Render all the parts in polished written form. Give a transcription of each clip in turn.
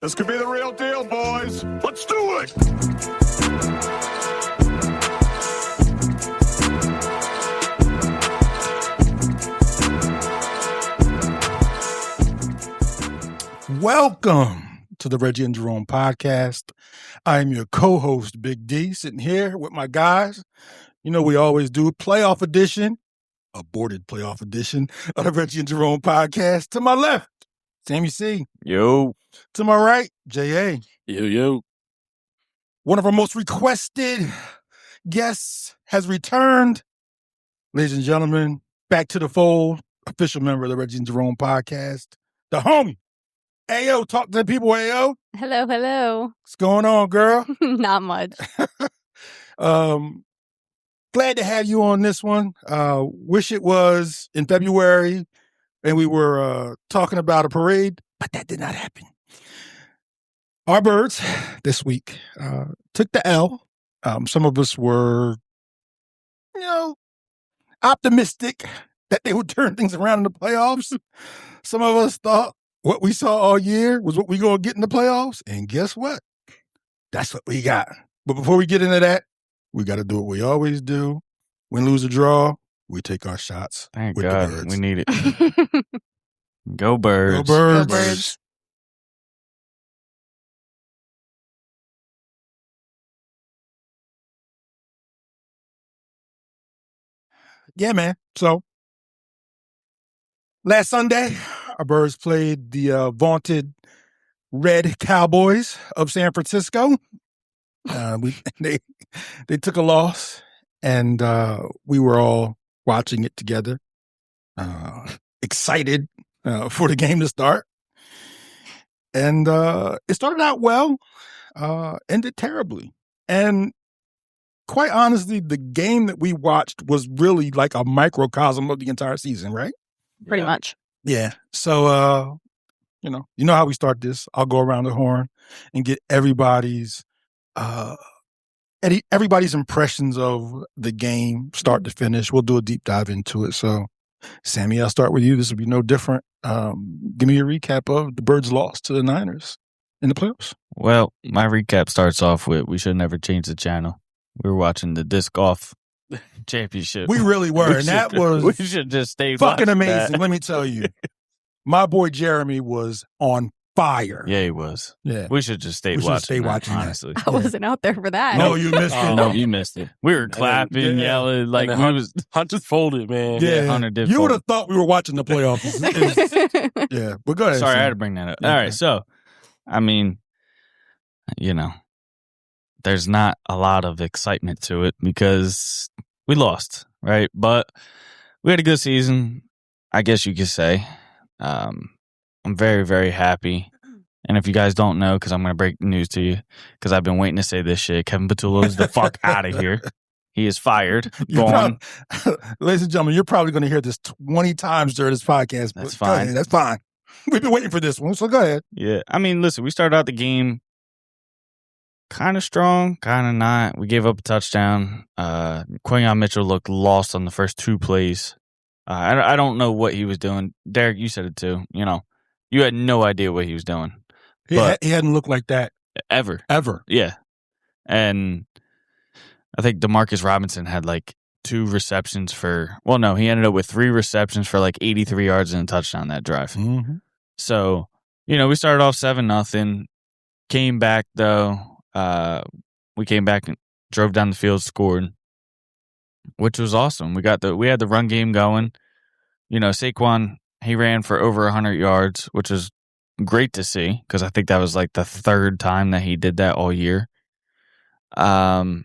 This could be the real deal, boys. Let's do it. Welcome to the Reggie and Jerome podcast. I am your co-host, Big D, sitting here with my guys. You know, we always do playoff edition, aborted playoff edition of the Reggie and Jerome podcast. To my left, Sammy C. Yo. To my right, J.A. Yo. One of our most requested guests has returned. Ladies and gentlemen, back to the fold, official member of the Reggie and Jerome podcast, the homie. Ayo, talk to the people, Ayo. Hello. What's going on, girl? Not much. Glad to have you on this one. Wish it was in February and we were talking about a parade, but that did not happen. Our birds this week took the L. Some of us were, optimistic that they would turn things around in the playoffs. Some of us thought what we saw all year was what we going to get in the playoffs. And guess what? That's what we got. But before we get into that, we got to do what we always do. Win, lose, or draw, we take our shots. Thank with God. the birds. We need it. Go birds. Go birds. Go birds. Yeah, man. So last Sunday, our birds played the vaunted Red Cowboys of San Francisco. They took a loss, and we were all watching it together, excited for the game to start. And it started out well, ended terribly. And quite honestly, the game that we watched was really like a microcosm of the entire season, right? Pretty much. Yeah. So, you know how we start this. I'll go around the horn and get everybody's impressions of the game, start to finish. We'll do a deep dive into it. So, Sammy, I'll start with you. This will be no different. Give me a recap of the Birds' loss to the Niners in the playoffs. Well, my recap starts off with we should never change the channel. We were watching the disc golf championship. We really were, and that was we should just stay fucking amazing. that. Let me tell you, my boy Jeremy was on fire. Yeah, he was. Yeah. We should just stay We should watching. stay that, watching that. honestly. I wasn't out there for that. No, you missed it. No, you missed it. We were clapping, Yeah. yelling, like And we then was. Hunter folded, man. Yeah, Hunter did you fold. would have thought we were watching the playoffs. Yeah, but go ahead. Sorry, I Sam. had to bring that up. Yeah. All right, so I mean, there's not a lot of excitement to it because we lost, right? But we had a good season, I guess you could say. I'm very, very happy. And if you guys don't know, because I'm going to break the news to you, because I've been waiting to say this shit, Kevin Patullo's the fuck out of here. He is fired. Gone. Ladies and gentlemen, you're probably going to hear this 20 times during this podcast. That's but go fine. ahead, that's fine. We've been waiting for this one, so go ahead. Yeah. I mean, listen, we started out the game kind of strong, kind of not. We gave up a touchdown. Quinyon Mitchell looked lost on the first two plays. I don't know what he was doing. Derek, you said it too. You had no idea what he was doing. He hadn't looked like that Ever. Yeah. And I think DeMarcus Robinson had like 2 receptions he ended up with 3 receptions for like 83 yards and a touchdown that drive. Mm-hmm. So, we started off 7-0, came back though. We came back and drove down the field, scored, which was awesome. We had the run game going. Saquon, he ran for over 100 yards, which is great to see because I think that was like the 3rd time that he did that all year. AJ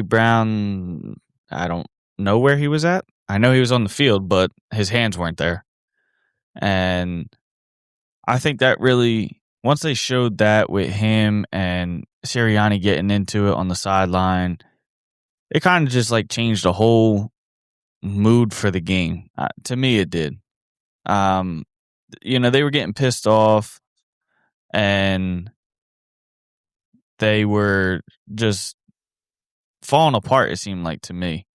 Brown, I don't know where he was at. I know he was on the field, but his hands weren't there. And I think that really, once they showed that with him and Sirianni getting into it on the sideline, it kind of just like changed the whole mood for the game. To me, it did. They were getting pissed off and they were just falling apart, it seemed like to me.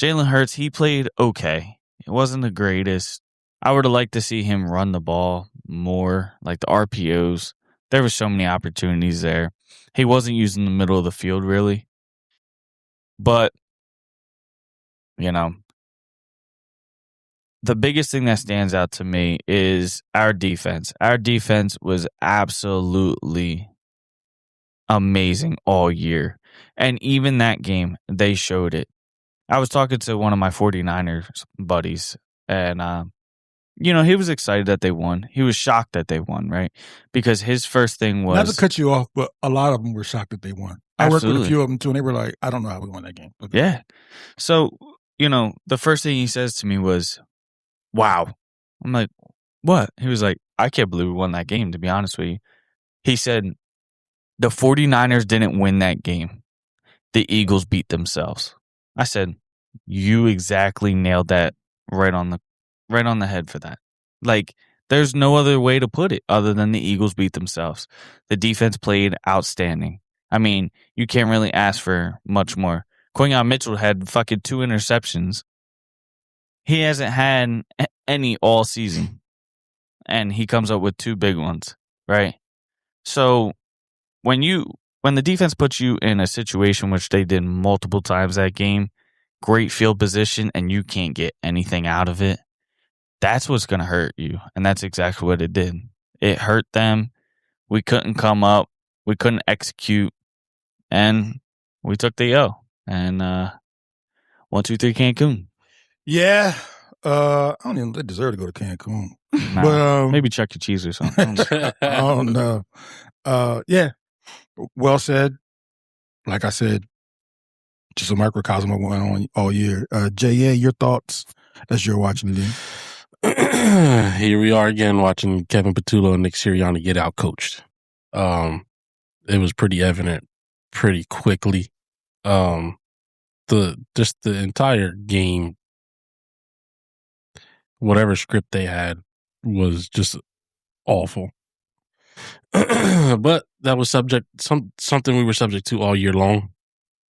Jalen Hurts, he played okay. It wasn't the greatest. I would have liked to see him run the ball more, like the RPOs. There were so many opportunities there. He wasn't using the middle of the field really. But, the biggest thing that stands out to me is our defense. Our defense was absolutely amazing all year. And even that game, they showed it. I was talking to one of my 49ers buddies, and he was excited that they won. He was shocked that they won, right? Because his first thing was... Not to cut you off, but a lot of them were shocked that they won. I worked with a Absolutely. few of them, too, and they were like, I don't know how we won that game. Okay. Yeah. So, the first thing he says to me was, wow. I'm like, what? He was like, I can't believe we won that game, to be honest with you. He said, the 49ers didn't win that game. The Eagles beat themselves. I said, you exactly nailed that right on the head for that. Like, there's no other way to put it other than the Eagles beat themselves. The defense played outstanding. I mean, you can't really ask for much more. Quinyon Mitchell had fucking 2 interceptions. He hasn't had any all season. And he comes up with 2 big ones, right? So when the defense puts you in a situation which they did multiple times that game, great field position, and you can't get anything out of it, that's what's going to hurt you. And that's exactly what it did. It hurt them. We couldn't come up. We couldn't execute. And we took the L. And 1, 2, 3 Cancun. Yeah. I don't even they deserve to go to Cancun. Nah, But maybe Chuck E. Cheese or something. I don't know. Yeah. Well said. Like I said, just a microcosm of what went on all year. J.A., your thoughts as you're watching the game? Here we are again watching Kevin Patullo and Nick Sirianni get out coached. It was pretty evident pretty quickly. The entire game, whatever script they had was just awful. But that was something we were subject to all year long.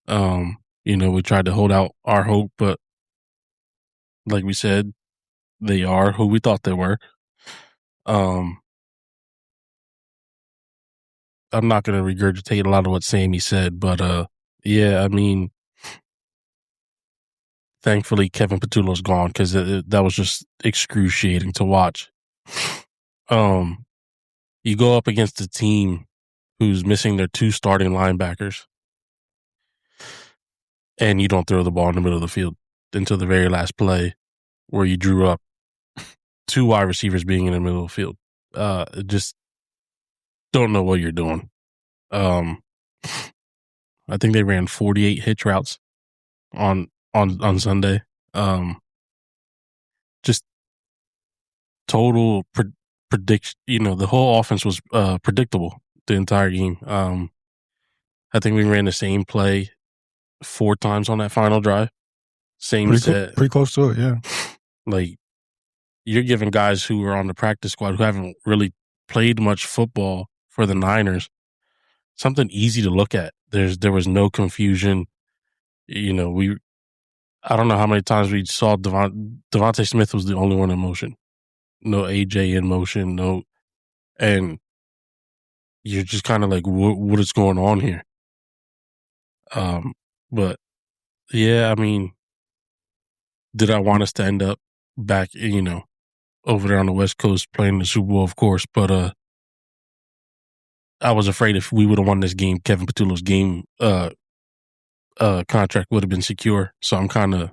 We tried to hold out our hope, but like we said, they are who we thought they were. I'm not going to regurgitate a lot of what Sammy said, but yeah, I mean, thankfully Kevin Patullo's gone because that was just excruciating to watch. You go up against a team who's missing their 2 starting linebackers, and you don't throw the ball in the middle of the field until the very last play where you drew up 2 wide receivers being in the middle of the field. Just don't know what you're doing. I think they ran 48 hitch routes on Sunday. Just total prediction. The whole offense was predictable the entire game. I think we ran the same play 4 times on that final drive. Same set. Pretty close to it, yeah. Like, you're giving guys who are on the practice squad who haven't really played much football for the Niners something easy to look at. There was no confusion. I don't know how many times we saw Devontae Smith was the only one in motion. No AJ in motion, no, and you're just kind of like, what is going on here? But yeah, I mean, did I want us to end up back, over there on the West Coast playing the Super Bowl, of course, but I was afraid if we would have won this game, Kevin Patullo's game contract would have been secure. So I'm kind of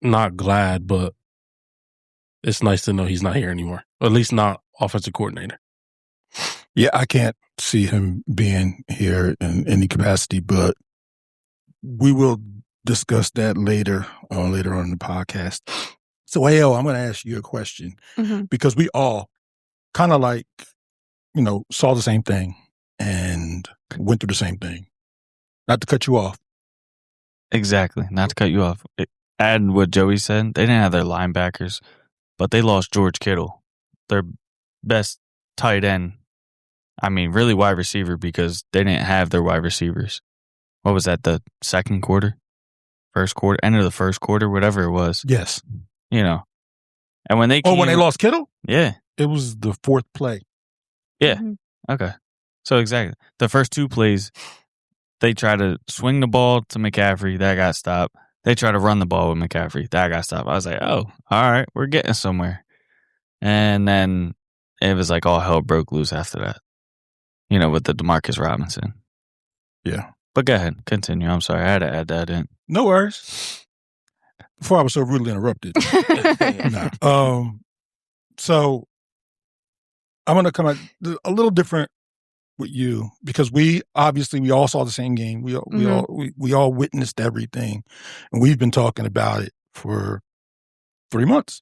not glad, but it's nice to know he's not here anymore. Or at least not offensive coordinator. Yeah, I can't see him being here in any capacity, but we will discuss that later on in the podcast. So, AL, I'm going to ask you a question because we all kind of like, saw the same thing and went through the same thing. Not to cut you off. Exactly. Not to cut you off. Add what Joey said. They didn't have their linebackers, but they lost George Kittle, their best tight end. I mean, really wide receiver because they didn't have their wide receivers. What was that, the second quarter? First quarter? End of the first quarter? Whatever it was. Yes. And when they came, when they lost Kittle, yeah, it was the fourth play. yeah, Mhm. okay. So exactly, the first two plays, they try to swing the ball to McCaffrey, that got stopped. They try to run the ball with McCaffrey, that got stopped. I was like, oh, all right, we're getting somewhere. And then it was like all hell broke loose after that. With the DeMarcus Robinson. Yeah. But go ahead, continue. I'm sorry, I had to add that in. No worries. Before I was so rudely interrupted. So I'm going to come at a little different with you because we all saw the same game. We all witnessed everything, and we've been talking about it for 3 months.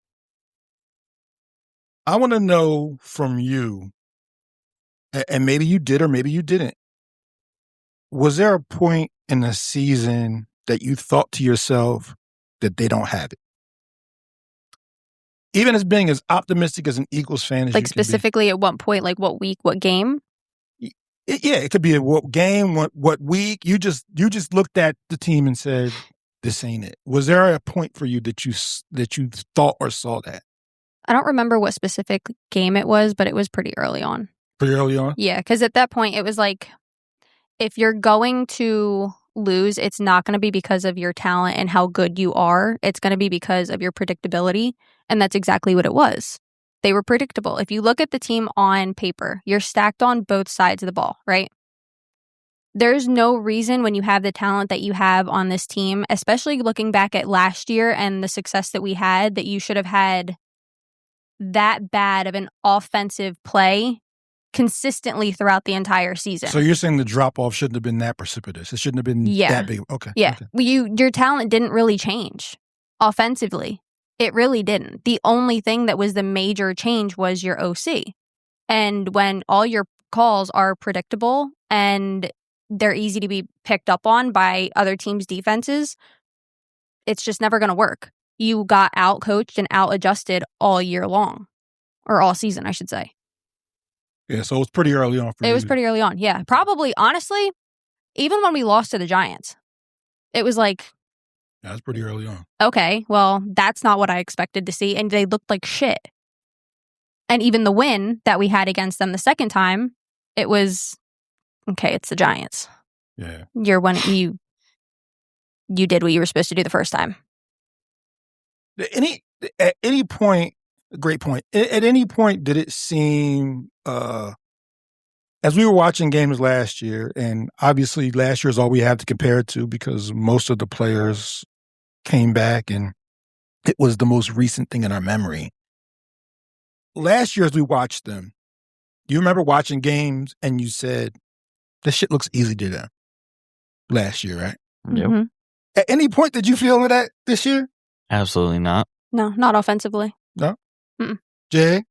I want to know from you, and maybe you did or maybe you didn't. Was there a point in the season that you thought to yourself that they don't have it? Even as being as optimistic as an Eagles fan as Like you can be. specifically at what point, like what week, what game? It could be a what game, what week. You just looked at the team and said, "This ain't it." Was there a point for you that you thought or saw that? I don't remember what specific game it was, but it was pretty early on. Pretty early on? Yeah, because at that point it was like, if you're going to lose, it's not going to be because of your talent and how good you are. It's going to be because of your predictability. And that's exactly what it was. They were predictable. If you look at the team on paper, you're stacked on both sides of the ball, right? There's no reason when you have the talent that you have on this team, especially looking back at last year and the success that we had, that you should have had that bad of an offensive play consistently throughout the entire season. So you're saying the drop-off shouldn't have been that precipitous. It shouldn't have been that big. Okay. Yeah. Okay. Your talent didn't really change offensively. It really didn't. The only thing that was the major change was your OC. And when all your calls are predictable and they're easy to be picked up on by other teams' defenses, it's just never going to work. You got out-coached and out-adjusted all year long. Or all season, I should say. Yeah, so it was pretty early on for you. It was pretty early on, yeah. Probably, honestly, even when we lost to the Giants, it was like, yeah, that's pretty early on. okay, well, that's not what I expected to see, and they looked like shit. And even the win that we had against them the second time, it was, okay, it's the Giants. Yeah. You did what you were supposed to do the first time. At any point, great point. At any point, did it seem, as we were watching games last year, and obviously last year is all we have to compare it to because most of the players came back and it was the most recent thing in our memory. Last year, as we watched them, do you remember watching games and you said, this shit looks easy to them? Last year, right? Yep. Mhm. At any point, did you feel that this year? Absolutely not. No, not offensively. Jay?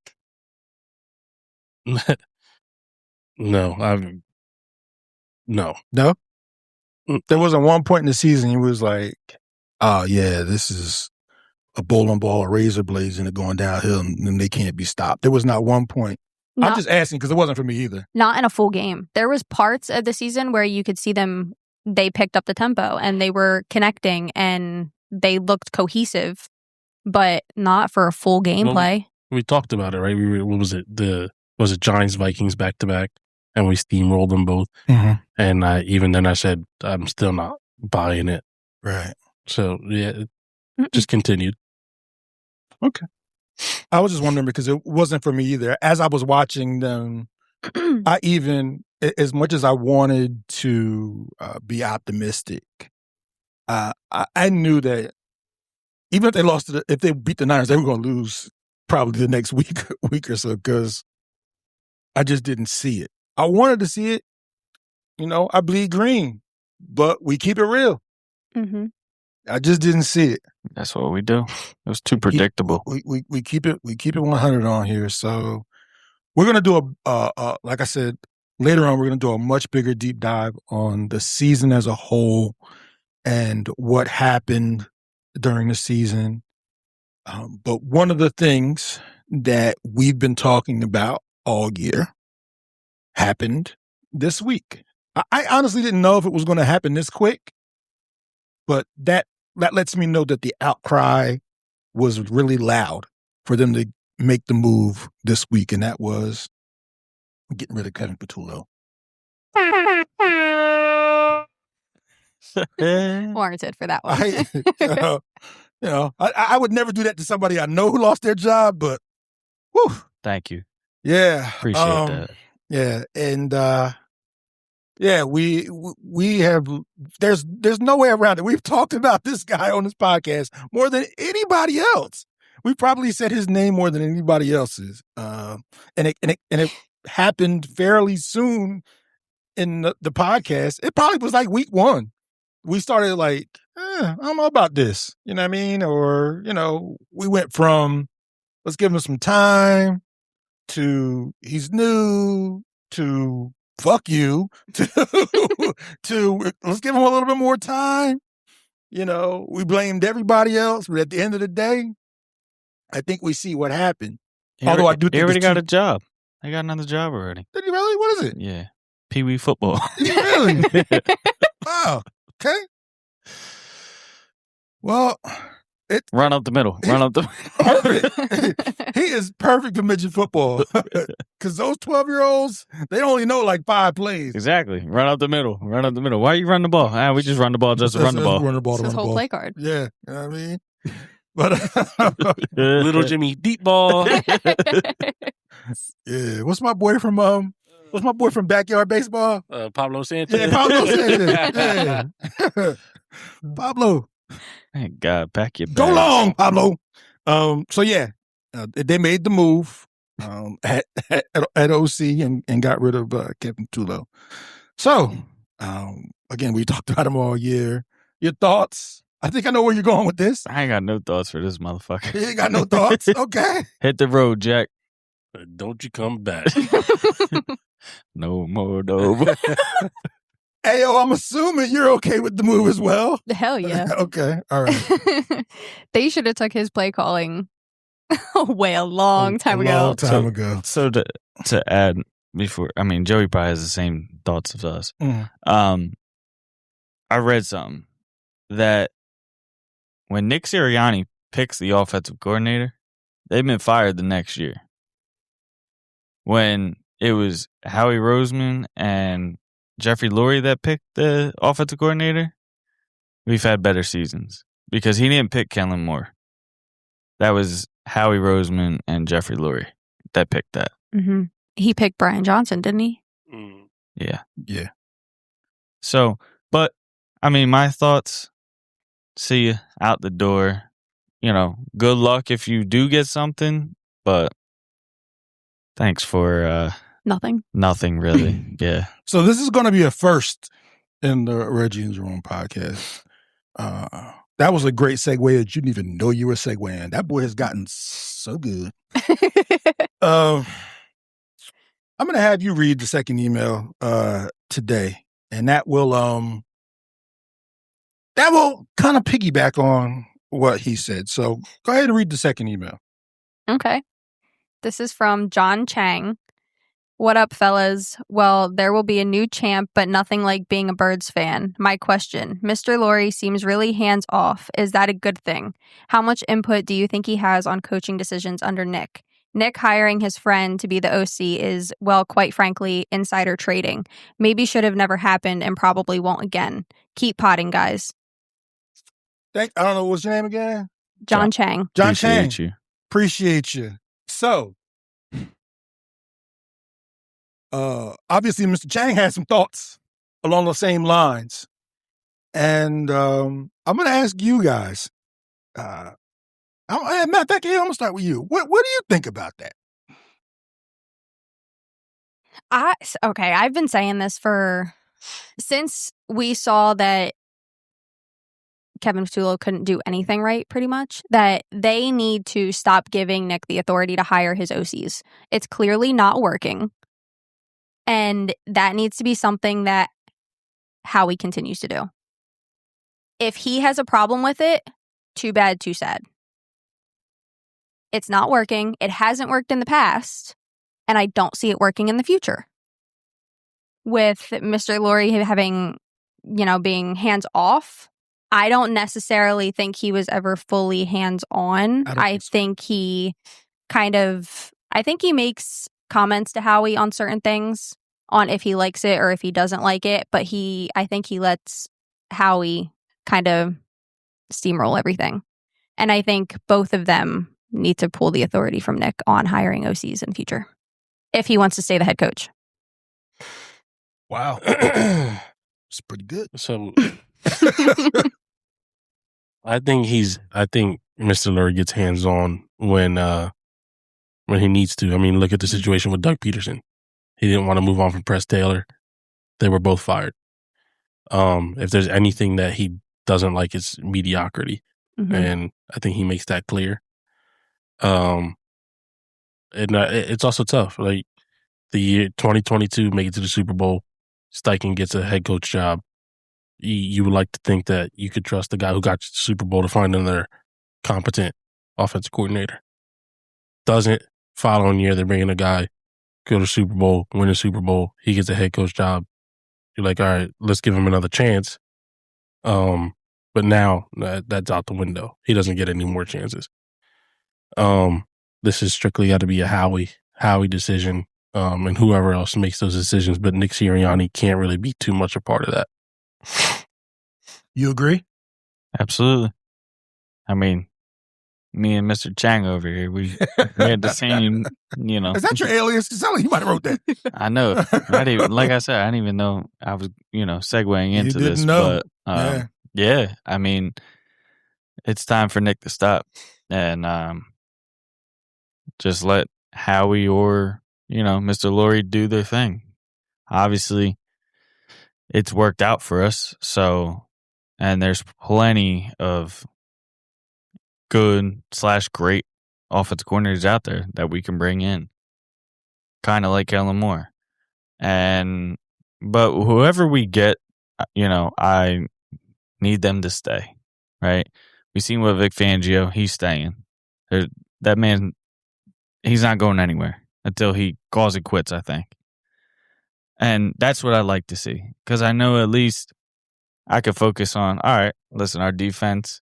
No, no. No? There wasn't one point in the season you was like, oh, yeah, this is a bowling ball or razor blades and it going downhill and they can't be stopped. There was not one point. I'm Not, just asking because it wasn't for me either. not in a full game. There was parts of the season where you could see them, they picked up the tempo and they were connecting and they looked cohesive, but not for a full gameplay. We talked about it, right? What was it? Was it Giants Vikings back to back, and we steamrolled them both. Mm-hmm. And even then, I said I'm still not buying it. Right. So yeah, it just continued. Okay. I was just wondering because it wasn't for me either. As I was watching them, I even, as much as I wanted to be optimistic, I knew that even if they if they beat the Niners, they were going to lose probably the next week or so because I just didn't see it. I wanted to see it. I bleed green, but we keep it real. Mm-hmm. I just didn't see it. That's what we do. It was too predictable. We keep it 100 on here. So we're gonna do like I said later on, we're gonna do a much bigger deep dive on the season as a whole and what happened during the season. But one of the things that we've been talking about all year happened this week. I honestly didn't know if it was going to happen this quick, but that lets me know that the outcry was really loud for them to make the move this week, and that was getting rid of Kevin Patullo. Warranted for that one. I would never do that to somebody I know who lost their job, but whew, Thank you. yeah. Appreciate that. Yeah. And we have there's no way around it. We've talked about this guy on this podcast more than anybody else. We probably said his name more than anybody else's. And it happened fairly soon in the podcast. It probably was like week 1. We started like, I don't know about this. You know what I mean? Or, we went from let's give him some time to he's new to fuck you to let's give him a little bit more time. We blamed everybody else, but at the end of the day, I think we see what happened. He already got a job. I got another job already. Did he really? What is it? Yeah. Pee Wee football. Did he really? Wow. Okay. Well, Run up the middle. Perfect. He is perfect for midget football. Because those 12-year-olds, they only know like 5 plays. Exactly. Run up the middle. Why you run the ball? We just run the ball just to run the ball. It's his whole play card. Yeah. You know what I mean? But Little Jimmy deep ball. Yeah. What's my boy from Backyard Baseball? Pablo Sanchez. Yeah, Pablo Sanchez. Yeah. Pablo. Thank God, pack your bags. Go long, Pablo. So yeah, they made the move at OC and got rid of Kevin Patullo. So again, we talked about him all year. Your thoughts? I think I know where you're going with this. I ain't got no thoughts for this motherfucker. You ain't got no thoughts? Okay. Hit the road, Jack. Don't you come back. No more, no. Ayo, I'm assuming you're okay with the move as well. Hell yeah. Okay. All right. They should have took his play calling away a long time ago. So to add before, Joey probably has the same thoughts as us. Mm. I read something that when Nick Sirianni picks the offensive coordinator, they've been fired the next year. When it was Howie Roseman and Jeffrey Lurie that picked the offensive coordinator, we've had better seasons because he didn't pick Kellen Moore. That was Howie Roseman and Jeffrey Lurie that picked that. Mm-hmm. He picked Brian Johnson, didn't he? Mm. Yeah. Yeah. So, but my thoughts, see you out the door. Good luck if you do get something, but thanks for nothing really. Yeah. So this is going to be a first in the Reggie and Jerome podcast. That was a great segue that you didn't even know you were segueing. That boy has gotten so good. I'm going to have you read the second email today, and that will kind of piggyback on what he said. So go ahead and read the second email. Okay. This is from John Chang. What up, fellas? Well, there will be a new champ, but nothing like being a Birds fan. My question, Mr. Lurie seems really hands-off. Is that a good thing? How much input do you think he has on coaching decisions under Nick? Nick hiring his friend to be the OC is, well, quite frankly, insider trading. Maybe should have never happened and probably won't again. Keep potting, guys. I don't know, what's your name again? John Chang. John Chang. Appreciate Appreciate you. you. So, obviously, Mr. Chang had some thoughts along the same lines. And I'm going to ask you guys. Matter of fact, I'm going to start with you. What do you think about that? I've been saying this since we saw that Kevin Patullo couldn't do anything right, pretty much, that they need to stop giving Nick the authority to hire his OCs. It's clearly not working. And that needs to be something that Howie continues to do. If he has a problem with it, too bad, too sad. It's not working. It hasn't worked in the past. And I don't see it working in the future. With Mr. Lurie having, being hands off, I don't necessarily think he was ever fully hands-on. I think he I think he makes comments to Howie on certain things, on if he likes it or if he doesn't like it, but I think he lets Howie kind of steamroll everything. And I think both of them need to pull the authority from Nick on hiring OCs in future if he wants to stay the head coach. Wow. It's pretty good. So I think Mr. Lurie gets hands on when he needs to. I mean, look at the situation with Doug Peterson. He didn't want to move on from Press Taylor. They were both fired. If there's anything that he doesn't like, it's mediocrity. Mm-hmm. And I think he makes that clear. And it's also tough. Like the year 2022, make it to the Super Bowl, Steichen gets a head coach job. You would like to think that you could trust the guy who got you the Super Bowl to find another competent offensive coordinator. Doesn't. Following year, they're bringing a guy, go to Super Bowl, win a Super Bowl. He gets a head coach job. You're like, all right, let's give him another chance. But now that's out the window. He doesn't get any more chances. This is strictly got to be a Howie decision, and whoever else makes those decisions. But Nick Sirianni can't really be too much a part of that. You agree? Absolutely. I mean, me and Mr. Chang over here, we had the same, Is that your alias? It sounds like you might have wrote that. I know. Like I said, I didn't even know I was, segueing into You didn't this. know. But yeah, I mean, it's time for Nick to stop and just let Howie or, Mr. Lurie do their thing. Obviously, it's worked out for us. So, and there's plenty of good/great offensive coordinators out there that we can bring in, kind of like Kellen Moore. But whoever we get, I need them to stay, right? We've seen with Vic Fangio, he's staying. That man, he's not going anywhere until he calls it quits, I think. And that's what I like to see, because I know at least I could focus on, all right, listen, our defense,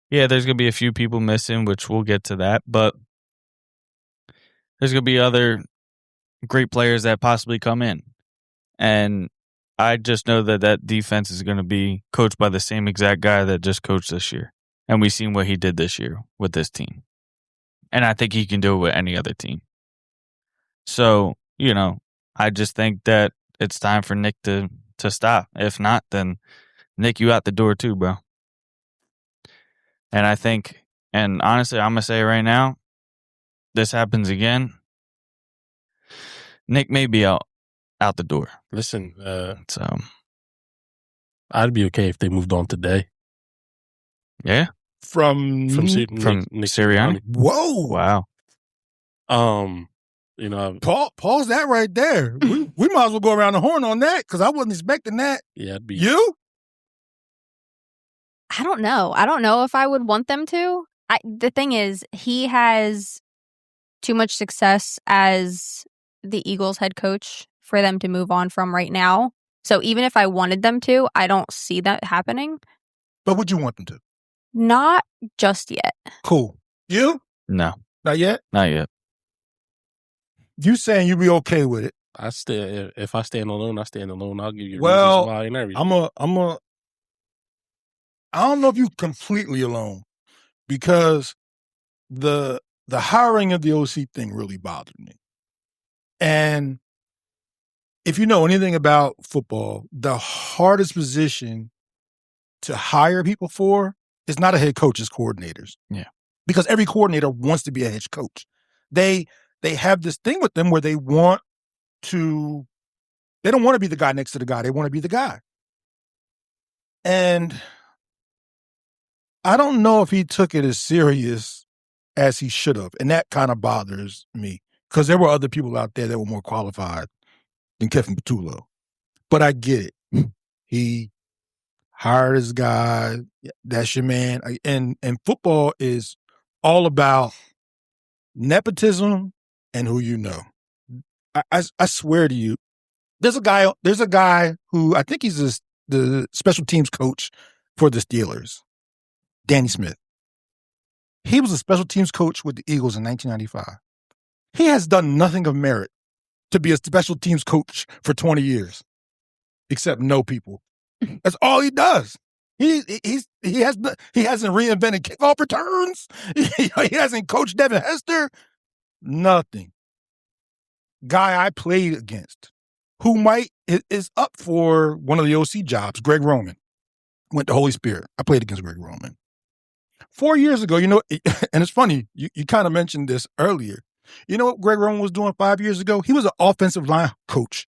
yeah, there's going to be a few people missing, which we'll get to that, but there's going to be other great players that possibly come in. And I just know that defense is going to be coached by the same exact guy that just coached this year. And we've seen what he did this year with this team. And I think he can do it with any other team. So, I just think that it's time for Nick to stop. If not, then Nick, you out the door too, bro. And I think, and honestly, I'm going to say right now, this happens again, Nick may be out the door. Listen, I'd be okay if they moved on today. Yeah? From Nick Sirianni? Whoa. Wow. Pause that right there. we might as well go around the horn on that, because I wasn't expecting that. Yeah, it'd be You? I don't know. I don't know if I would want them to. The thing is, he has too much success as the Eagles head coach for them to move on from right now. So even if I wanted them to, I don't see that happening. But would you want them to? Not just yet. Cool. You? No. Not yet? Not yet. You saying you'd be okay with it? If I stand alone, I stand alone. I'll give you Well, reasons why and everything. I don't know if you completely alone, because the hiring of the OC thing really bothered me. And if you know anything about football, the hardest position to hire people for is not a head coach, it's coordinators. Yeah. Because every coordinator wants to be a head coach. They have this thing with them where they don't want to be the guy next to the guy. They want to be the guy. And I don't know if he took it as serious as he should have. And that kind of bothers me, because there were other people out there that were more qualified than Kevin Patullo. But I get it. He hired his guy. That's your man. And football is all about nepotism and who you know. I swear to you, there's a guy who I think he's the special teams coach for the Steelers, Danny Smith. He was a special teams coach with the Eagles in 1995. He has done nothing of merit to be a special teams coach for 20 years, except know people. That's all he does. He hasn't reinvented kickoff returns. He hasn't coached Devin Hester. Nothing. Guy I played against, who is up for one of the OC jobs, Greg Roman, went to Holy Spirit. I played against Greg Roman 4 years ago. And it's funny, you kind of mentioned this earlier. You know what Greg Roman was doing 5 years ago? He was an offensive line coach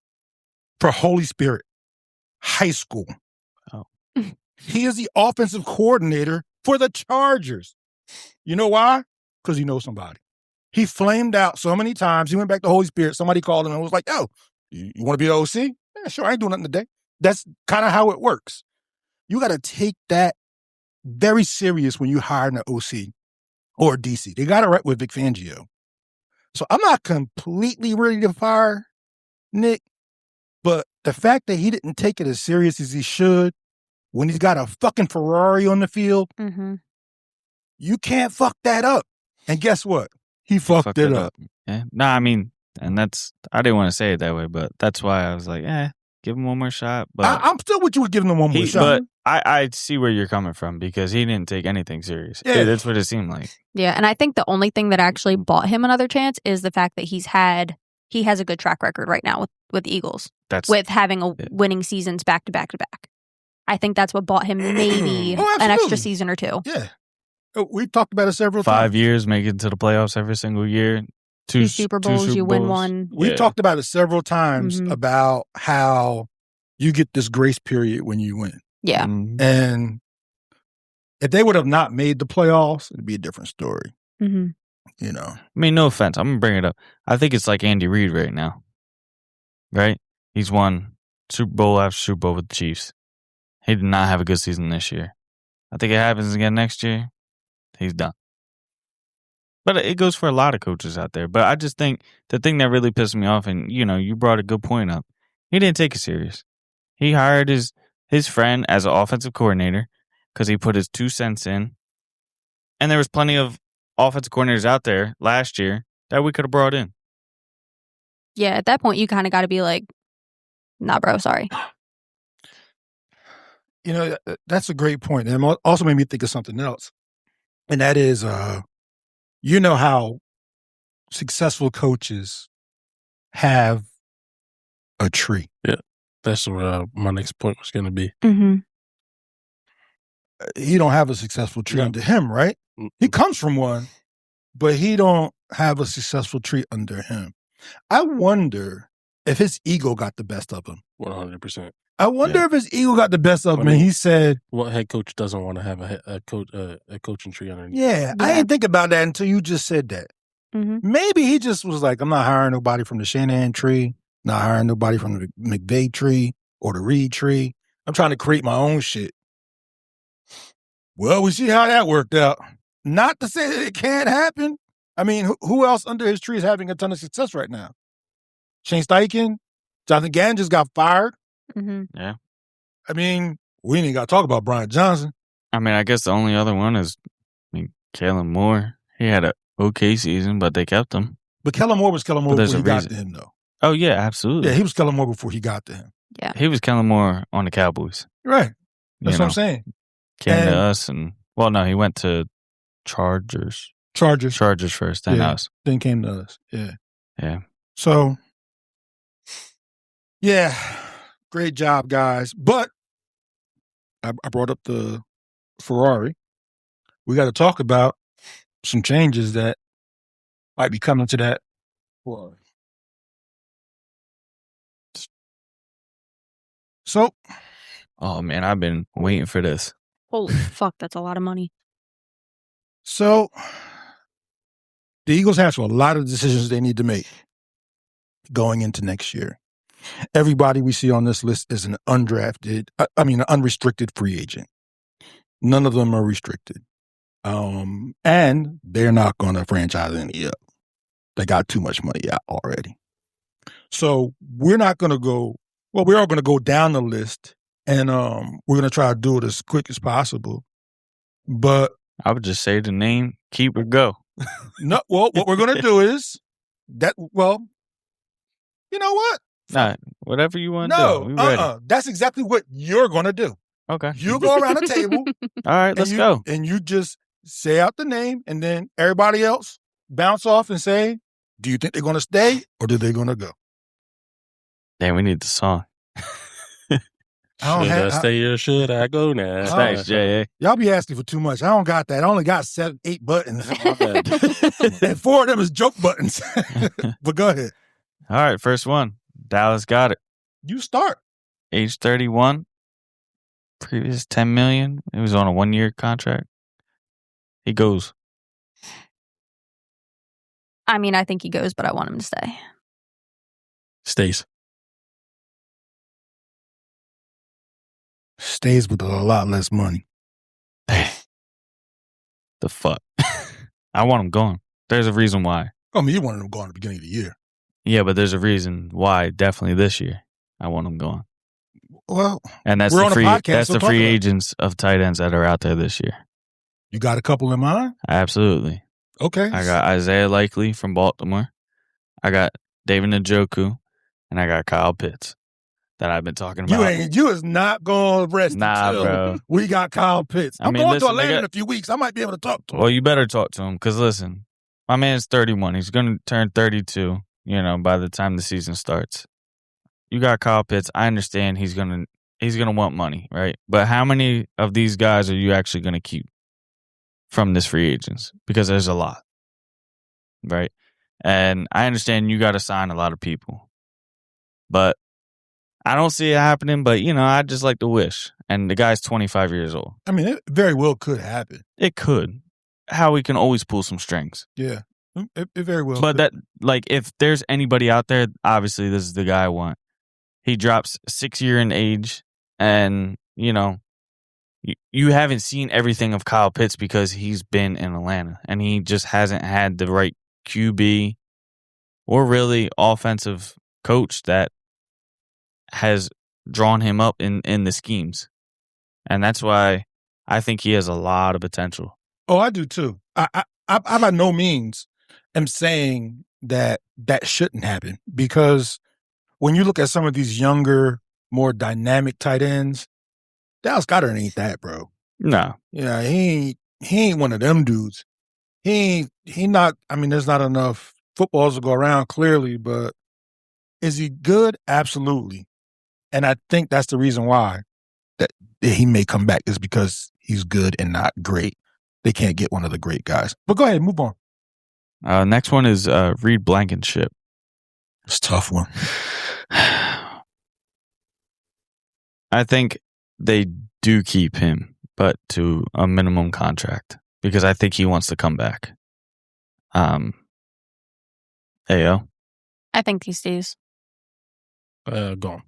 for Holy Spirit High School. Oh. He is the offensive coordinator for the Chargers. You know why? Because he knows somebody. He flamed out so many times. He went back to Holy Spirit. Somebody called him and was like, yo, you want to be the OC? Yeah, sure, I ain't doing nothing today. That's kind of how it works. You got to take that very serious when you hire an OC or a DC. They got it right with Vic Fangio. So I'm not completely ready to fire Nick, but the fact that he didn't take it as serious as he should when he's got a fucking Ferrari on the field, you can't fuck that up. And guess what? He fucked it up. Yeah. No, I mean, and I didn't want to say it that way, but that's why I was like, give him one more shot. But I'm still with you with giving him one more shot. But I see where you're coming from because he didn't take anything serious. Yeah. That's what it seemed like. Yeah, and I think the only thing that actually bought him another chance is the fact that he has a good track record right now with the Eagles. With having winning seasons back to back to back. I think that's what bought him maybe an extra season or two. Yeah. We've talked about it several times. 5 years, make it to the playoffs every single year. Two Super Bowls, you win one. We've talked about it several times about how you get this grace period when you win. Yeah. And if they would have not made the playoffs, it'd be a different story. You know. I mean, no offense. I'm going to bring it up. I think it's like Andy Reid right now. Right? He's won Super Bowl after Super Bowl with the Chiefs. He did not have a good season this year. I think it happens again next year. He's done. But it goes for a lot of coaches out there. But I just think the thing that really pissed me off, and, you brought a good point up, he didn't take it serious. He hired his friend as an offensive coordinator because he put his 2 cents in. And there was plenty of offensive coordinators out there last year that we could have brought in. Yeah, at that point, you kind of got to be like, nah, bro, sorry. That's a great point. And it also made me think of something else. And that is, how successful coaches have a tree. Yeah, that's where my next point was going to be. He don't have a successful tree under him, right? He comes from one, but he don't have a successful tree under him. I wonder if his ego got the best of him. 100%. I wonder if his ego got the best of him, and he said, "What head coach doesn't want to have a coaching tree underneath?" Yeah, I didn't think about that until you just said that. Maybe he just was like, "I'm not hiring nobody from the Shanahan tree, not hiring nobody from the McVay tree or the Reed tree. I'm trying to create my own shit." Well, we see how that worked out. Not to say that it can't happen. I mean, who else under his tree is having a ton of success right now? Shane Steichen, Jonathan Gannon just got fired. Yeah. I mean, we ain't got to talk about Brian Johnson. I mean, I guess the only other one is, Kellen Moore. He had an okay season, but they kept him. But Kellen Moore was Kellen Moore before he got to him, though. Oh, yeah, absolutely. Yeah, he was Kellen Moore before he got to him. Yeah. He was Kellen Moore on the Cowboys. Right. That's what I'm saying. Came to us no, he went to Chargers first, then us. Then came to us. Yeah. Yeah. So, yeah. Great job, guys. But I brought up the Ferrari. We got to talk about some changes that might be coming to that Ferrari. So. Oh, man, I've been waiting for this. Holy fuck, that's a lot of money. So, the Eagles have a lot of decisions they need to make going into next year. Everybody we see on this list is an unrestricted free agent. None of them are restricted. And they're not going to franchise any up. They got too much money out already. So we're not going to go, we are going to go down the list and we're gonna try to do it as quick as possible. But I would just say the name, keep it go. no, well, what we're gonna do is that. Well, you know what? Nah, whatever you want to No, do. We ready. That's exactly what you're gonna do. Okay. You go around the table. All right, let's go. And you just say out the name, and then everybody else bounce off and say, do you think they're going to stay or do they going to go? Damn, we need the song. Should I stay or should I go now? Thanks, J.A. Y'all be asking for too much. I don't got that. I only got 7, 8 buttons. And 4 of them is joke buttons. But go ahead. All right, first one. Dallas got it. You start. Age 31. Previous $10 million. It was on a 1-year contract. He goes. I mean, I think he goes, but I want him to stay. Stays. Stays with a lot less money. The fuck? I want him gone. There's a reason why. I mean, you wanted him gone at the beginning of the year. Yeah, but there's a reason why. Definitely this year, I want him gone. Well, and that's we're the on free. a podcast, That's so the talk free about it. agents of tight ends that are out there this year. You got a couple in mind? Absolutely. Okay. I got Isaiah Likely from Baltimore. I got David Njoku, and I got Kyle Pitts that I've been talking about. You is not going to rest until bro. we got Kyle Pitts. I'm going to Atlanta in a few weeks. I might be able to talk to him. Well, you better talk to him because listen, my man's 31. He's going to turn 32. By the time the season starts. You got Kyle Pitts. I understand he's gonna want money, right? But how many of these guys are you actually gonna keep from this free agents? Because there's a lot, right? And I understand you got to sign a lot of people, but I don't see it happening. But I just like to wish. And the guy's 25 years old. I mean, it very well could happen. It could. How we can always pull some strings. Yeah, it very well. But could. if there's anybody out there, obviously this is the guy I want. He drops 6 year in age, and you haven't seen everything of Kyle Pitts because he's been in Atlanta, and he just hasn't had the right QB or really offensive coach that has drawn him up in the schemes, and that's why I think he has a lot of potential. Oh, I do too. I by no means am saying that shouldn't happen, because when you look at some of these younger, more dynamic tight ends, Dallas Goedert ain't that, bro. No. Yeah, he ain't one of them dudes. He not. I mean, there's not enough footballs to go around, clearly, but is he good? Absolutely. And I think that's the reason why that he may come back, is because he's good and not great. They can't get one of the great guys. But go ahead, move on. Next one is Reed Blankenship. It's a tough one. I think they do keep him, but to a minimum contract, because I think he wants to come back. Ayo. I think he stays. Gone.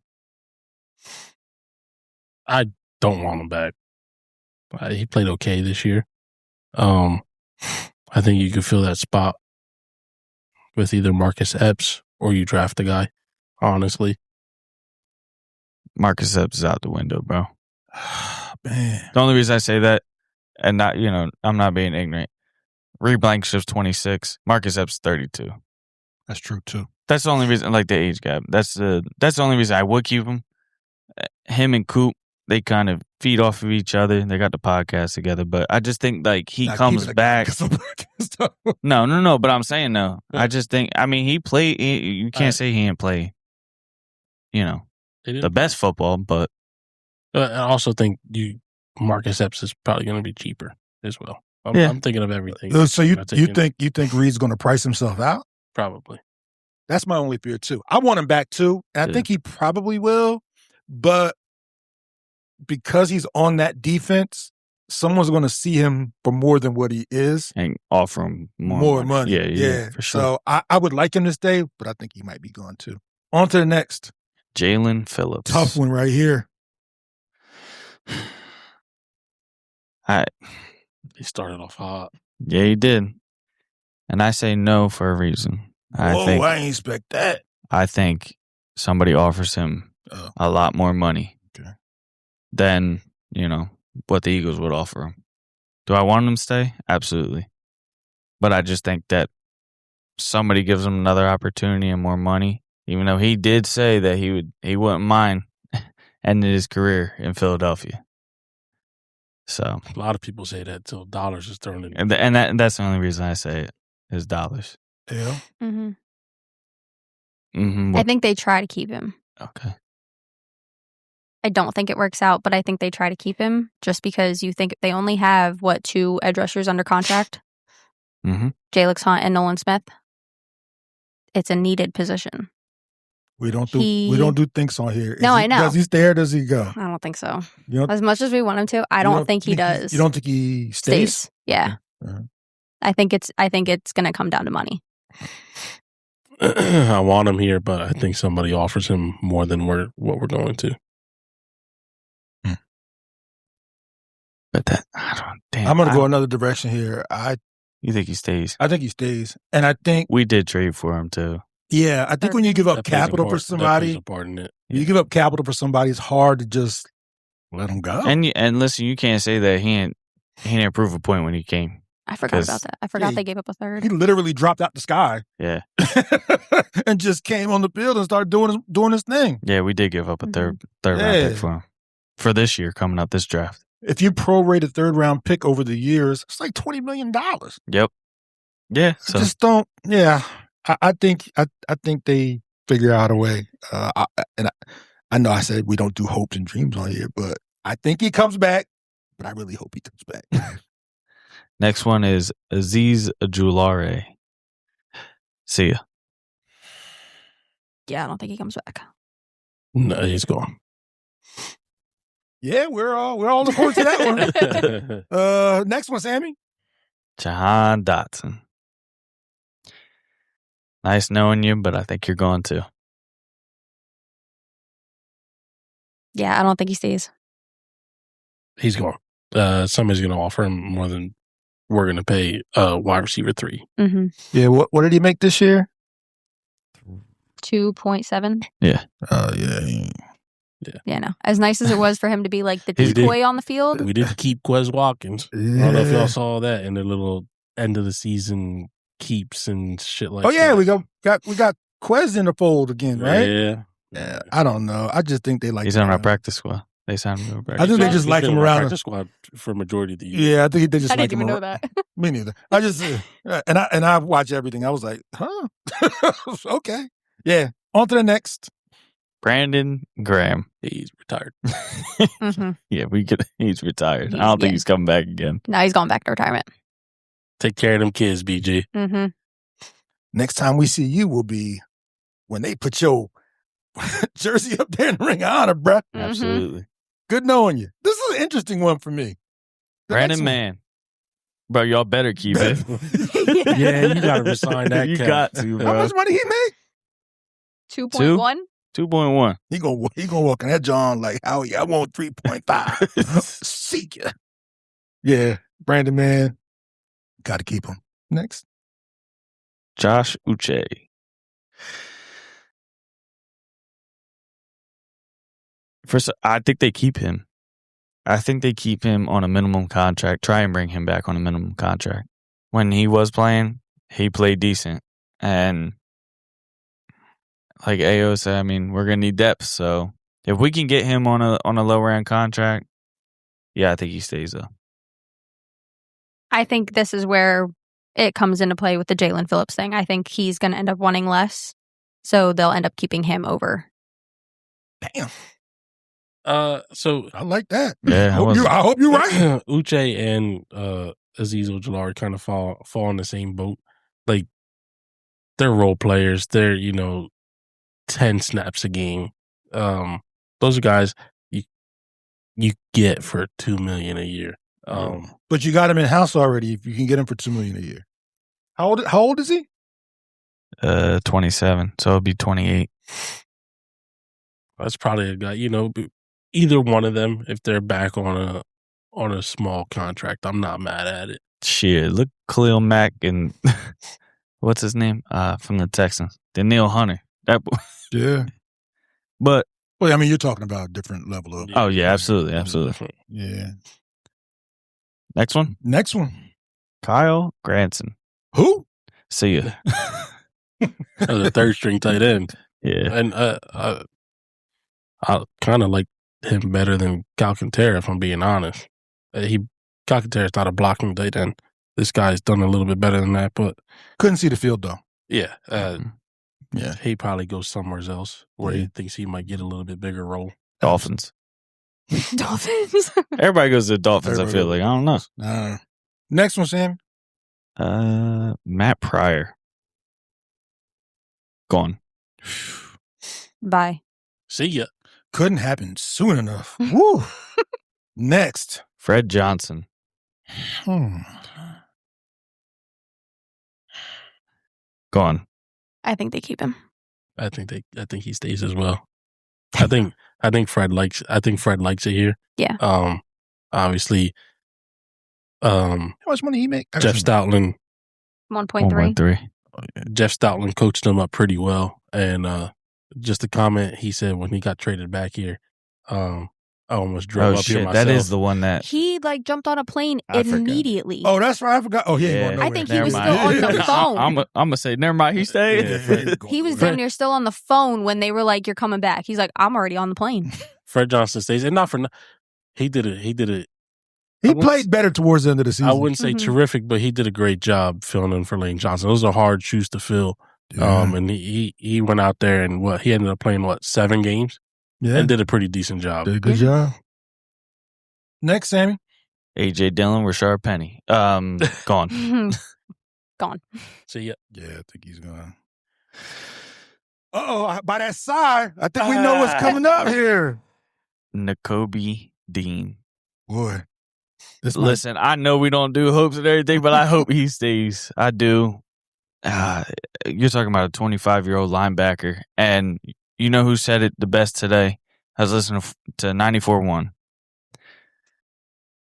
I don't want him back. He played okay this year. I think you could fill that spot with either Marcus Epps or you draft a guy, honestly. Marcus Epps is out the window, bro. Man. The only reason I say that, and not, I'm not being ignorant. Reed Blankenship's 26. Marcus Epps 32. That's true too. That's the only reason, like the age gap. That's the only reason I would keep him. Him and Coop, they kind of feed off of each other. They got the podcast together, but I just think he comes back. No. But I'm saying no. I just think. I mean, he played. You can't say he didn't play. The best football, but I also think Marcus Epps is probably going to be cheaper as well. I'm thinking of everything. So you think Reed's going to price himself out? Probably. That's my only fear too. I want him back too, and I think he probably will. But because he's on that defense, someone's going to see him for more than what he is and offer him more money. Yeah, for sure. So I would like him to stay, but I think he might be gone too. On to the next. Jalen Phillips. Tough one right here. He started off hot. Yeah, he did. And I say no for a reason. I ain't expect that. I think somebody offers him a lot more money. Okay. than, what the Eagles would offer him. Do I want him to stay? Absolutely. But I just think that somebody gives him another opportunity and more money, even though he did say that he wouldn't mind ending his career in Philadelphia. So A lot of people say that till dollars is thrown in. and that's the only reason I say it is dollars. Yeah. I think they try to keep him. Okay. I don't think it works out, but I think they try to keep him just because you think they only have, 2 edge rushers under contract? Jalix Hunt and Nolan Smith. It's a needed position. We don't do things on here. No, I know. Does he stay or does he go? I don't think so. You As much as we want him to, I don't think he does. You don't think he stays? Yeah. I think it's going to come down to money. I want him here, but I think somebody offers him more than what we're going to. But I'm going to go another direction here. You think he stays? I think he stays. And I think we did trade for him too. Yeah, I think when you give up capital for somebody, you give up capital for somebody, it's hard to just let him go. And listen, you can't say that he didn't prove a point when he came. I forgot about that. I forgot they gave up a third. He literally dropped out the sky. Yeah. And just came on the field and started doing his thing. Yeah, we did give up a third round pick for him. For this year, coming up this draft. If you prorate a third round pick over the years, it's like $20 million. Yep. Yeah. So. Just don't. Yeah. I think they figure out a way. I know I said we don't do hopes and dreams on here, but I think he comes back. But I really hope he comes back. Next one is Aziz Ojulari. See ya. Yeah, I don't think he comes back. No, he's gone. Yeah, we're all looking forward to that one. Next one, Sammy. Jahan Dotson. Nice knowing you, but I think you're going to. Yeah, I don't think he stays. He's gone. Somebody's going to offer him more than we're going to pay wide receiver 3. Mm-hmm. Yeah, what did he make this year? 2.7. Yeah. Yeah, no. As nice as it was for him to be like the decoy on the field. We did keep Quez Watkins. Yeah. I don't know if y'all saw that in the little end of the season keeps and shit like that. Oh yeah, we got Quez in the fold again, right? Yeah. I don't know. I just think they like. He's on our practice squad. They signed him to practice. I think they just like him around practice squad for majority of the year. Yeah, I think they just I like didn't him. even know that. Me neither. I just and I watch everything. I was like, huh? Okay. Yeah. On to the next. Brandon Graham. He's retired. Mm-hmm. Yeah, he's retired. I don't think he's coming back again. No, he's going back to retirement. Take care of them kids, BG. Mm-hmm. Next time we see you will be when they put your jersey up there in the Ring of Honor, bruh. Mm-hmm. Absolutely. Good knowing you. This is an interesting one for me. Brandon Mann. Bro, y'all better keep it. Yeah, you got to resign that. You cat. got to, bro. How much money he made? 2.1. 2.1. He gonna walk in that John like, Howie, I want 3.5. See ya. Yeah, Brandon Mann. Got to keep him. Next. Josh Uche. First, I think they keep him. I think they keep him on a minimum contract. Try and bring him back on a minimum contract. When he was playing, he played decent. And like AO said, I mean, we're going to need depth. So if we can get him on a lower end contract, yeah, I think he stays though. I think this is where it comes into play with the Jalen Phillips thing. I think he's going to end up wanting less. So they'll end up keeping him over. Damn. So I like that. Yeah, I hope you're right. Uche and Aziz Ojulari kind of fall in the same boat. Like they're role players. They're 10 snaps a game. Those are guys you get for $2 million a year. But you got him in house already. If you can get him for $2 million a year. How old is he? 27. So it'll be 28. That's probably a guy. Either one of them, if they're back on a small contract, I'm not mad at it. Shit, look, Khalil Mack and what's his name from the Texans, Daniil Hunter. That Yeah. But Well, I mean, you're talking about a different level of. Oh, yeah, absolutely. Yeah. Next one. Next one. Kyle Granson. Who? See ya. As a third string tight end. Yeah. And I kind of like him better than Calcaterra, if I'm being honest. Calcaterra's not a blocking tight end. This guy's done a little bit better than that, but Couldn't see the field, though. yeah. Yeah. He probably goes somewhere else where he thinks he might get a little bit bigger role. Dolphins. Dolphins. Everybody goes to the Dolphins, I feel like. I don't know. Next one, Sam. Matt Pryor. Gone. Bye. See ya. Couldn't happen soon enough. Woo. Next. Fred Johnson. Gone. I think they keep him. I think he stays as well. I think Fred likes it here. Yeah. Obviously, How much money he make? Jeff Stoutland 1.3. Jeff Stoutland coached him up pretty well. And just a comment he said when he got traded back here, I almost drove up here myself. That is the one that He jumped on a plane I forgot. immediately. Oh, that's right. I forgot. Oh, he ain't going nowhere. I think he Never was mind. still on the phone. I'm gonna say, never mind. He stayed. He was damn near still on the phone when they were like, "You're coming back." He's like, "I'm already on the plane." Fred Johnson stays, and not for he did it. He played better towards the end of the season. I wouldn't say terrific, but he did a great job filling in for Lane Johnson. Those are hard shoes to fill. Yeah. And he went out there and he ended up playing 7 games, and did a pretty decent job. Did a good job. Next, Sammy. AJ Dillon, Rashard Penny. Gone. Gone. See ya. Yeah, I think he's gonna. By that sigh, I think we know what's coming up here. N'Kobe Dean. Boy. Listen, I know we don't do hopes and everything, but I hope he stays. I do. You're talking about a 25-year-old linebacker, and you know who said it the best today? I was listening to 94.1.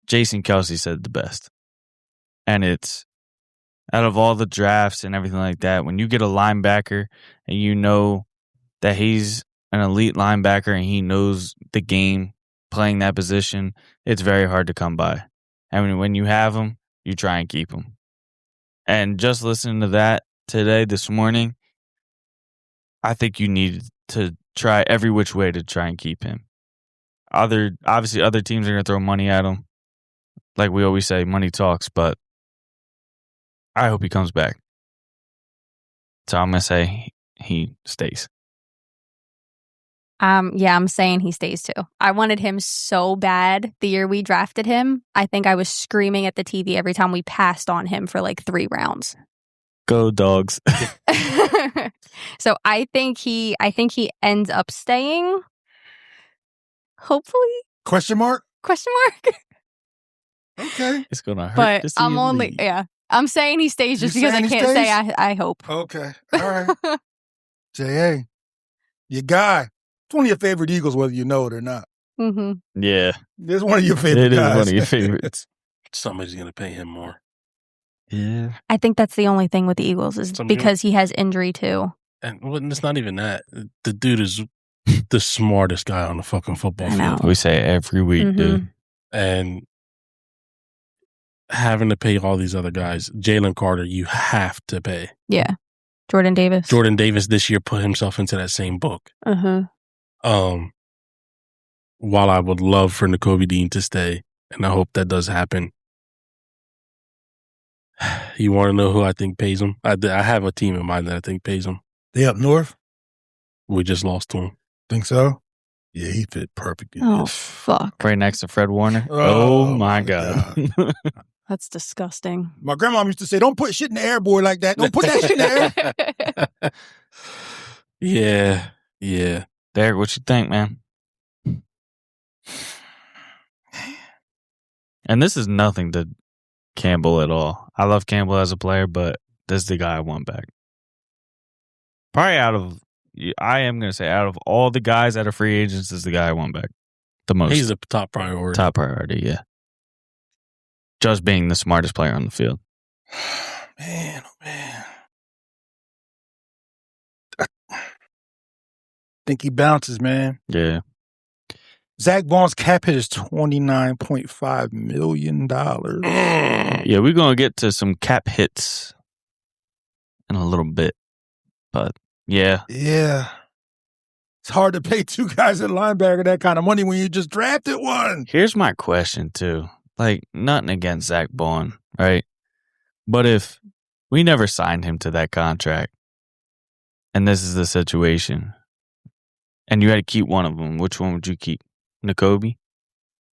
Jason Kelsey said it the best. And it's out of all the drafts and everything like that, when you get a linebacker and you know that he's an elite linebacker and he knows the game playing that position, it's very hard to come by. And when you have him, you try and keep him. And just listening to that today, this morning, I think you need to try every which way to try and keep him. Obviously, other teams are going to throw money at him. Like we always say, money talks, but I hope he comes back. So I'm going to say he stays. Yeah, I'm saying he stays too. I wanted him so bad the year we drafted him. I think I was screaming at the TV every time we passed on him for 3 rounds. Go Dogs. So I think he ends up staying. Hopefully. Question mark? Okay. It's going to hurt But to see I'm him only leave. I'm saying he stays just You because I saying he can't say stays? I hope. Okay. All right. J.A., your guy. It's one of your favorite Eagles, whether you know it or not. Mm-hmm. Yeah. It's one of your favorite guys. It is one of your favorites. Somebody's going to pay him more. Yeah. I think that's the only thing with the Eagles is because he has injury too. And it's not even that. The dude is the smartest guy on the fucking football field. We say it every week, dude. And having to pay all these other guys, Jalen Carter, you have to pay. Yeah. Jordan Davis this year put himself into that same book. While I would love for N'Kobe Dean to stay, and I hope that does happen. You want to know who I think pays him? I have a team in mind that I think pays him. They up north? We just lost to him. Think so? Yeah, he fit perfectly. Oh, fuck. Right next to Fred Warner. Oh my God. That's disgusting. My grandma used to say, don't put shit in the air, boy, like that. Don't put that shit in the Yeah. air. Derek, what you think, man? And this is nothing to Campbell at all. I love Campbell as a player, but this is the guy I want back. Probably I am going to say out of all the guys that are free agents, this is the guy I want back the most. He's the top priority. Top priority, yeah. Just being the smartest player on the field. Man, oh man. Think he bounces, man. Yeah. Zach Bond's cap hit is $29.5 million. Yeah, we're going to get to some cap hits in a little bit. But, yeah. Yeah. It's hard to pay two guys at linebacker that kind of money when you just drafted one. Here's my question, too. Like, nothing against Zach Bond, right? But if we never signed him to that contract, and this is the situation, and you had to keep one of them, which one would you keep? N'Kobe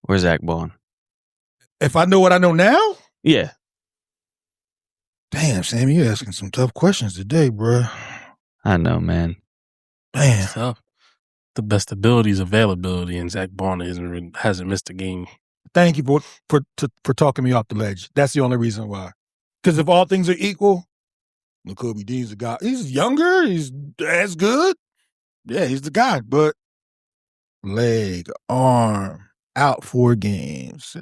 or Zach Bond? If I know what I know now? Yeah. Damn, Sammy, you're asking some tough questions today, bro. I know, man. Man. So, the best ability is availability, and Zach Bond hasn't missed a game. Thank you for talking me off the ledge. That's the only reason why. Because if all things are equal, N'Kobe Dean's the guy. He's younger. He's as good. Yeah, he's the guy. But leg, arm, out 4 games.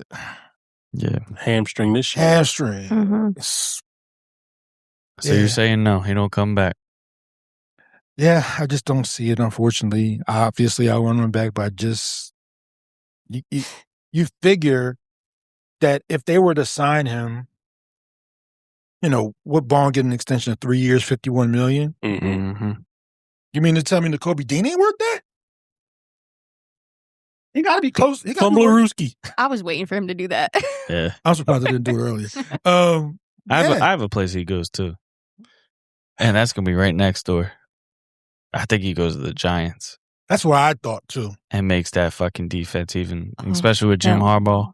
Yeah. Hamstring this year. Hamstring. Mm-hmm. So you're saying no, he don't come back? Yeah, I just don't see it, unfortunately. Obviously, I want him back, but you figure that if they were to sign him, would Bond get an extension of 3 years, $51 million? Mm-hmm. You mean to tell me N'Kobe Dean ain't worth that? He got to be close. Tumblerooski. I was waiting for him to do that. Yeah. I'm surprised I didn't do it earlier. I have a place he goes to. And that's going to be right next door. I think he goes to the Giants. That's what I thought, too. And makes that fucking defense even, especially with Jim Harbaugh.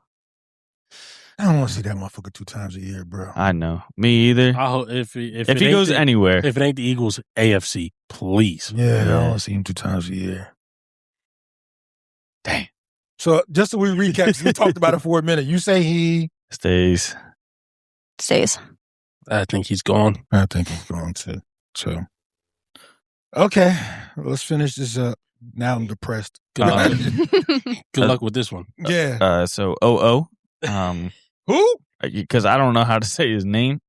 I don't want to see that motherfucker 2 times a year, bro. I know. Me either. If he goes anywhere. If it ain't the Eagles, AFC, please. Yeah, I don't want to see him 2 times a year. Dang. So just so we recap, 'cause we talked about it for a minute. You say he stays. I think he's gone. I think he's going to. So, okay, let's finish this up. Now I'm depressed. Good luck with this one. Yeah. So OO. Who? Because I don't know how to say his name.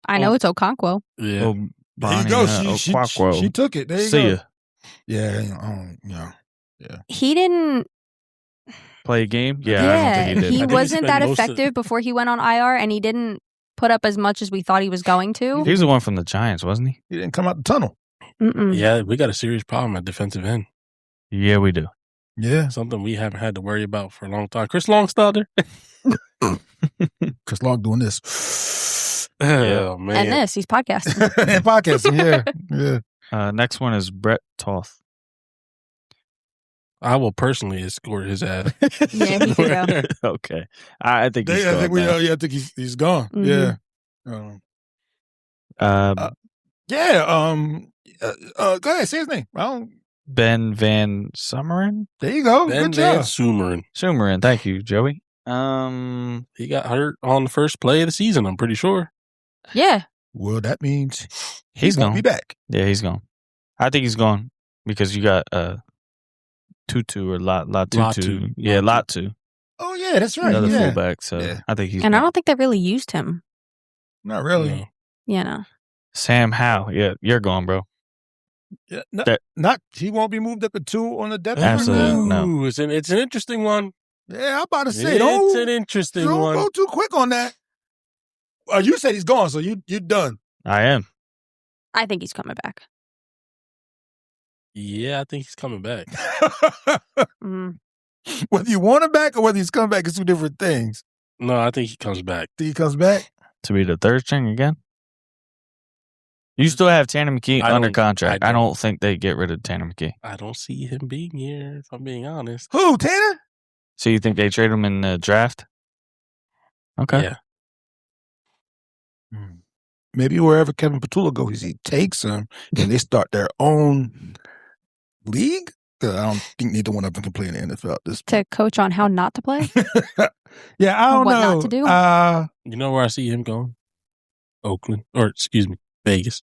I know it's Okonkwo. Yeah. There you go. She took it. There you See go. ya. Yeah. Yeah. He didn't Play a game? Yeah, I don't think he did. he I think wasn't he that spent most of- effective before he went on IR, and he didn't put up as much as we thought he was going to. He was the one from the Giants, wasn't he? He didn't come out the tunnel. Mm-mm. Yeah, we got a serious problem at defensive end. Yeah, we do. Yeah. Something we haven't had to worry about for a long time. Chris Long still there? Chris Long doing this. Oh, man. And this, he's podcasting. And podcasting, yeah. Next one is Brett Toth. I will personally escort his ass. Yeah, he could go. Okay. I think he's I gone think we now. know. Yeah, I think he's gone. Mhm. Yeah. Go ahead, say his name. Ben Van Sumeren? There you go. Ben Good job. Van Sumeren. Sumeren. Thank you, Joey. He got hurt on the first play of the season, I'm pretty sure. Yeah. Well, that means He's he won't gone. be back. Yeah, he's gone. I think he's gone because you got Tutu or Lot Tutu. Latu. Yeah, Latu. Oh yeah, that's right. Another yeah. fullback. So Yeah. I think he's And I gone. don't think they really used him. Not really. No. You know. Sam Howe. Yeah, you're gone, bro. Yeah, That- he won't be moved up to 2 on the depth. Absolutely chart? no. Ooh, it's an interesting one. Yeah, I'm about to say It's don't an interesting don't one. go too quick on that. You said he's gone, so you're done. I am. I think he's coming back. Yeah, I think he's coming back. Mm. Whether you want him back or whether he's coming back is 2 different things. No, I think he comes back. Think he comes back? To be the third string again? You still have Tanner McKee I under don't- contract. I I don't. don't think they get rid of Tanner McKee. I don't see him being here, if I'm being honest. Who, Tanner? So you think they trade him in the draft? Okay. Yeah. Maybe wherever Kevin Petula goes, he takes him and they start their own league. 'Cause I don't think neither one of them can play in the NFL at this To coach on how not to play. Yeah, I Or don't what know. not to do? You know where I see him going? Oakland. Or, excuse me, Vegas.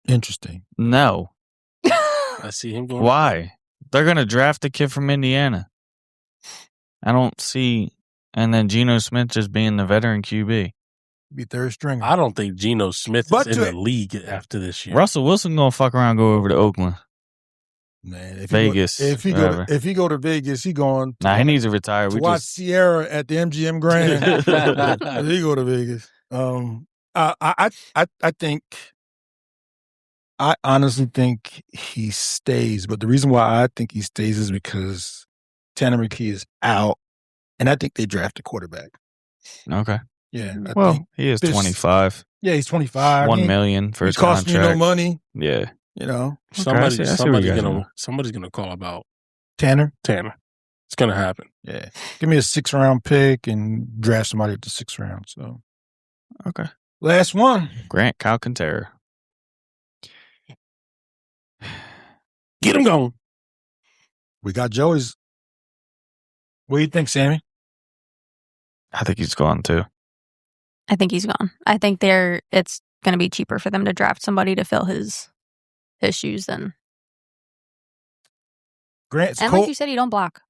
Interesting. No. I see him going. Why? They're going to draft a kid from Indiana. I don't see. And then Geno Smith just being the veteran QB. Be third stringer. I don't think Geno Smith But is in to- the league after this year. Russell Wilson gonna fuck around and go over to Oakland. Man, if Vegas, if he whatever. go to Vegas, he going. Nah, he needs to retire. to We watch just Sierra at the MGM Grand. If he go to Vegas. I think. I honestly think he stays, but the reason why I think he stays is because Tanner McKee is out, and I think they draft a quarterback. okay. Yeah. I Well, think, he is this- 25. yeah, he's 25. $1 million for He's his costing contract. you no money. Yeah. You know, Somebody's I see what you guys somebody's gonna call about Tanner. Tanner. It's gonna happen. Yeah, give me a 6th-round pick and draft somebody at the 6th round. So Okay. last one. Grant Calcaterra. Get him going. We got Joey's. What do you think, Sammy? I think he's gone too. I think he's gone. I think it's going to be cheaper for them to draft somebody to fill his shoes than. Grant, it's And cold. like you said, he don't block.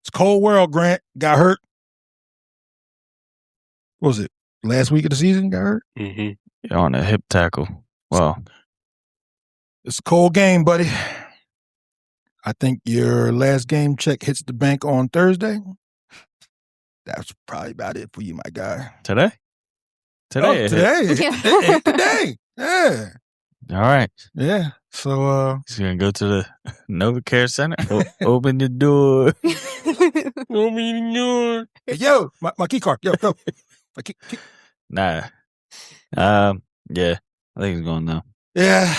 It's cold world. Grant got hurt. What was it? Last week of the season, got hurt. Mm-hmm. On a hip tackle. Well, It's a cold game, buddy. I think your last game check hits the bank on Thursday. That's probably about it for you, my guy. today? Today. Oh, today. Yeah. Today. Yeah. All right. Yeah. So, He's going to go to the Nova Care Center. Open the door. hey, yo, my key card. Yo. My key. Nah. Yeah. I think he's going now. Yeah.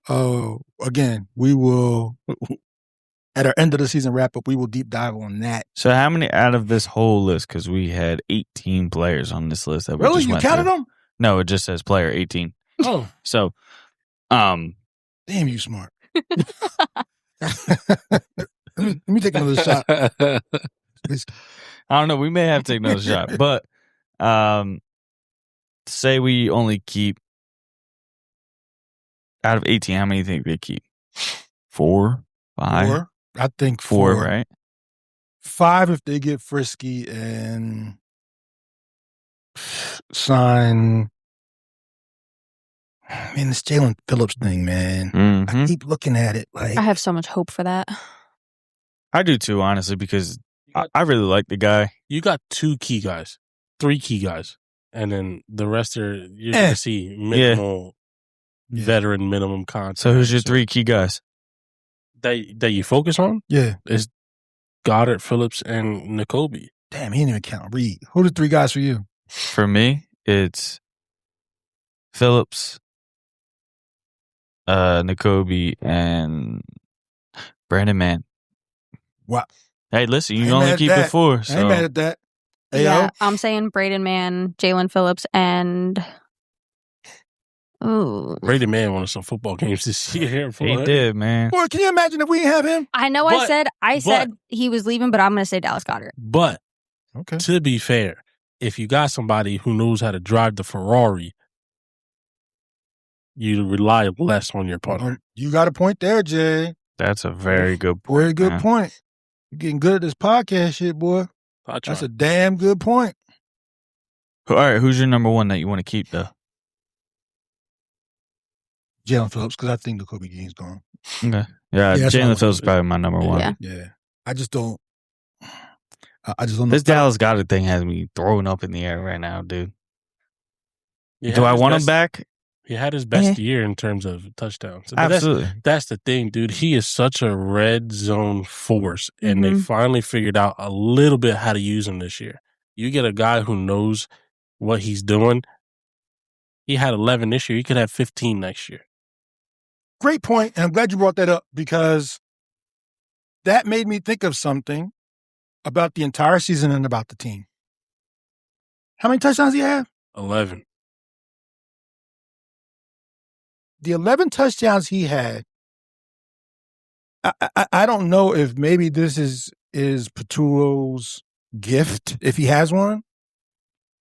Oh, again, we will, at our end of the season wrap up, we will deep dive on that. So how many out of this whole list? Because we had 18 players on this list that we Really? just You went counted through. them? No, it just says player 18. Oh, So, damn, you smart. Let me take another shot. Please. I don't know. We may have to take another shot, but say we only keep out of 18. How many do you think they keep? 4, 5, 4. I think 4, 4. right? 5 if they get frisky and sign. Man, this Jalen Phillips thing, man. Mhm. I keep looking at it like I have so much hope for that. I do too, honestly, because I really like the guy. You got 2 key guys, 3 key guys, and then the rest are you're Eh. gonna see minimal veteran minimum contract. So who's your 3 key guys? that you focus on? yeah. Is Goddard, Phillips, and N'Kobe. Damn, he didn't even count Reed. Who are the 3 guys for you? For me, it's Phillips, N'Kobe, and Brandon Mann. Wow. Hey, listen, I you ain't only mad at keep that. it 4. I ain't So mad at that. Hey, Yeah, I'm saying Braden Mann, Jalen Phillips, and Brady Man won some football games this year. he did, man. Boy, can you imagine if we didn't have him? I know But- I said he was leaving, but I'm going to say Dallas Goedert. But Okay. to be fair, if you got somebody who knows how to drive the Ferrari, you rely less on your punter. You got a point there, Jay. That's a very good point. Very good man. point. You're getting good at this podcast shit, boy. I try. That's a damn good point. All right, who's your number 1 that you want to keep, though? Jalen Phillips, because I think the Kobe Dean's gone. Okay. Yeah, Yeah, that's Jalen what Phillips is probably my number 1. Yeah. Yeah. I just don't. I just don't know. This Dallas Goddard thing has me throwing up in the air right now, dude. He Do had I his want him best- back? He had his best year in terms of touchdowns. But Absolutely. That's the thing, dude. He is such a red zone force, and they finally figured out a little bit how to use him this year. You get a guy who knows what he's doing. He had 11 this year. He could have 15 next year. Great point, and I'm glad you brought that up because that made me think of something about the entire season and about the team. How many touchdowns do you have? 11. The 11 touchdowns he had, I don't know if maybe this is Patullo's gift, if he has one.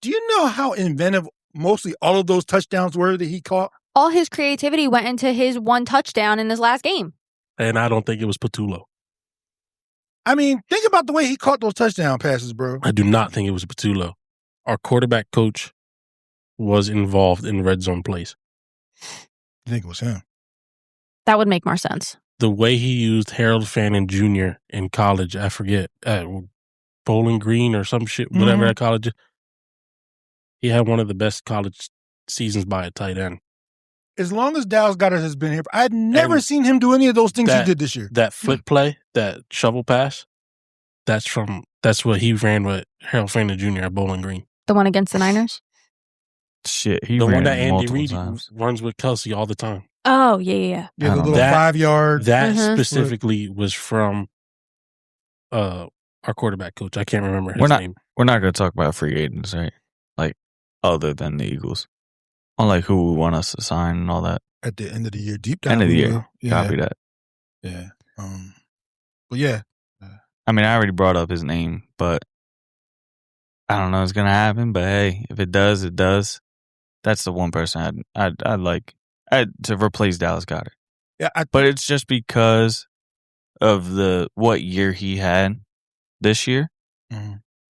Do you know how inventive mostly all of those touchdowns were that he caught? All his creativity went into his 1 touchdown in this last game. And I don't think it was Patullo. I mean, think about the way he caught those touchdown passes, bro. I do not think it was Patullo. Our quarterback coach was involved in red zone plays. I think it was him. That would make more sense. The way he used Harold Fannin Jr. in college, I forget, at Bowling Green or some shit, whatever that college is. He had one of the best college seasons by a tight end. As long as Dallas Goedert has been here, I'd never seen him do any of those things he did this year. That flip play, that shovel pass, that's what he ran with Harold Fannin Jr. at Bowling Green. The one against the Niners? Shit, he the ran one that Andy multiple Reid times. runs with Kelsey all the time. Oh, yeah. Yeah, the don't little know. 5 yard. That specifically was from our quarterback coach. I can't remember his name. We're not going to talk about free agents, right? Like, other than the Eagles. On like who we want us to sign and all that. At the end of the year, deep down. End of the year. will. Yeah. Copy that. Yeah. But yeah. I mean, I already brought up his name, but I don't know it's going to happen. But hey, if it does, it does. That's the one person I'd like to replace Dallas Goedert. Yeah, but it's just because of what year he had this year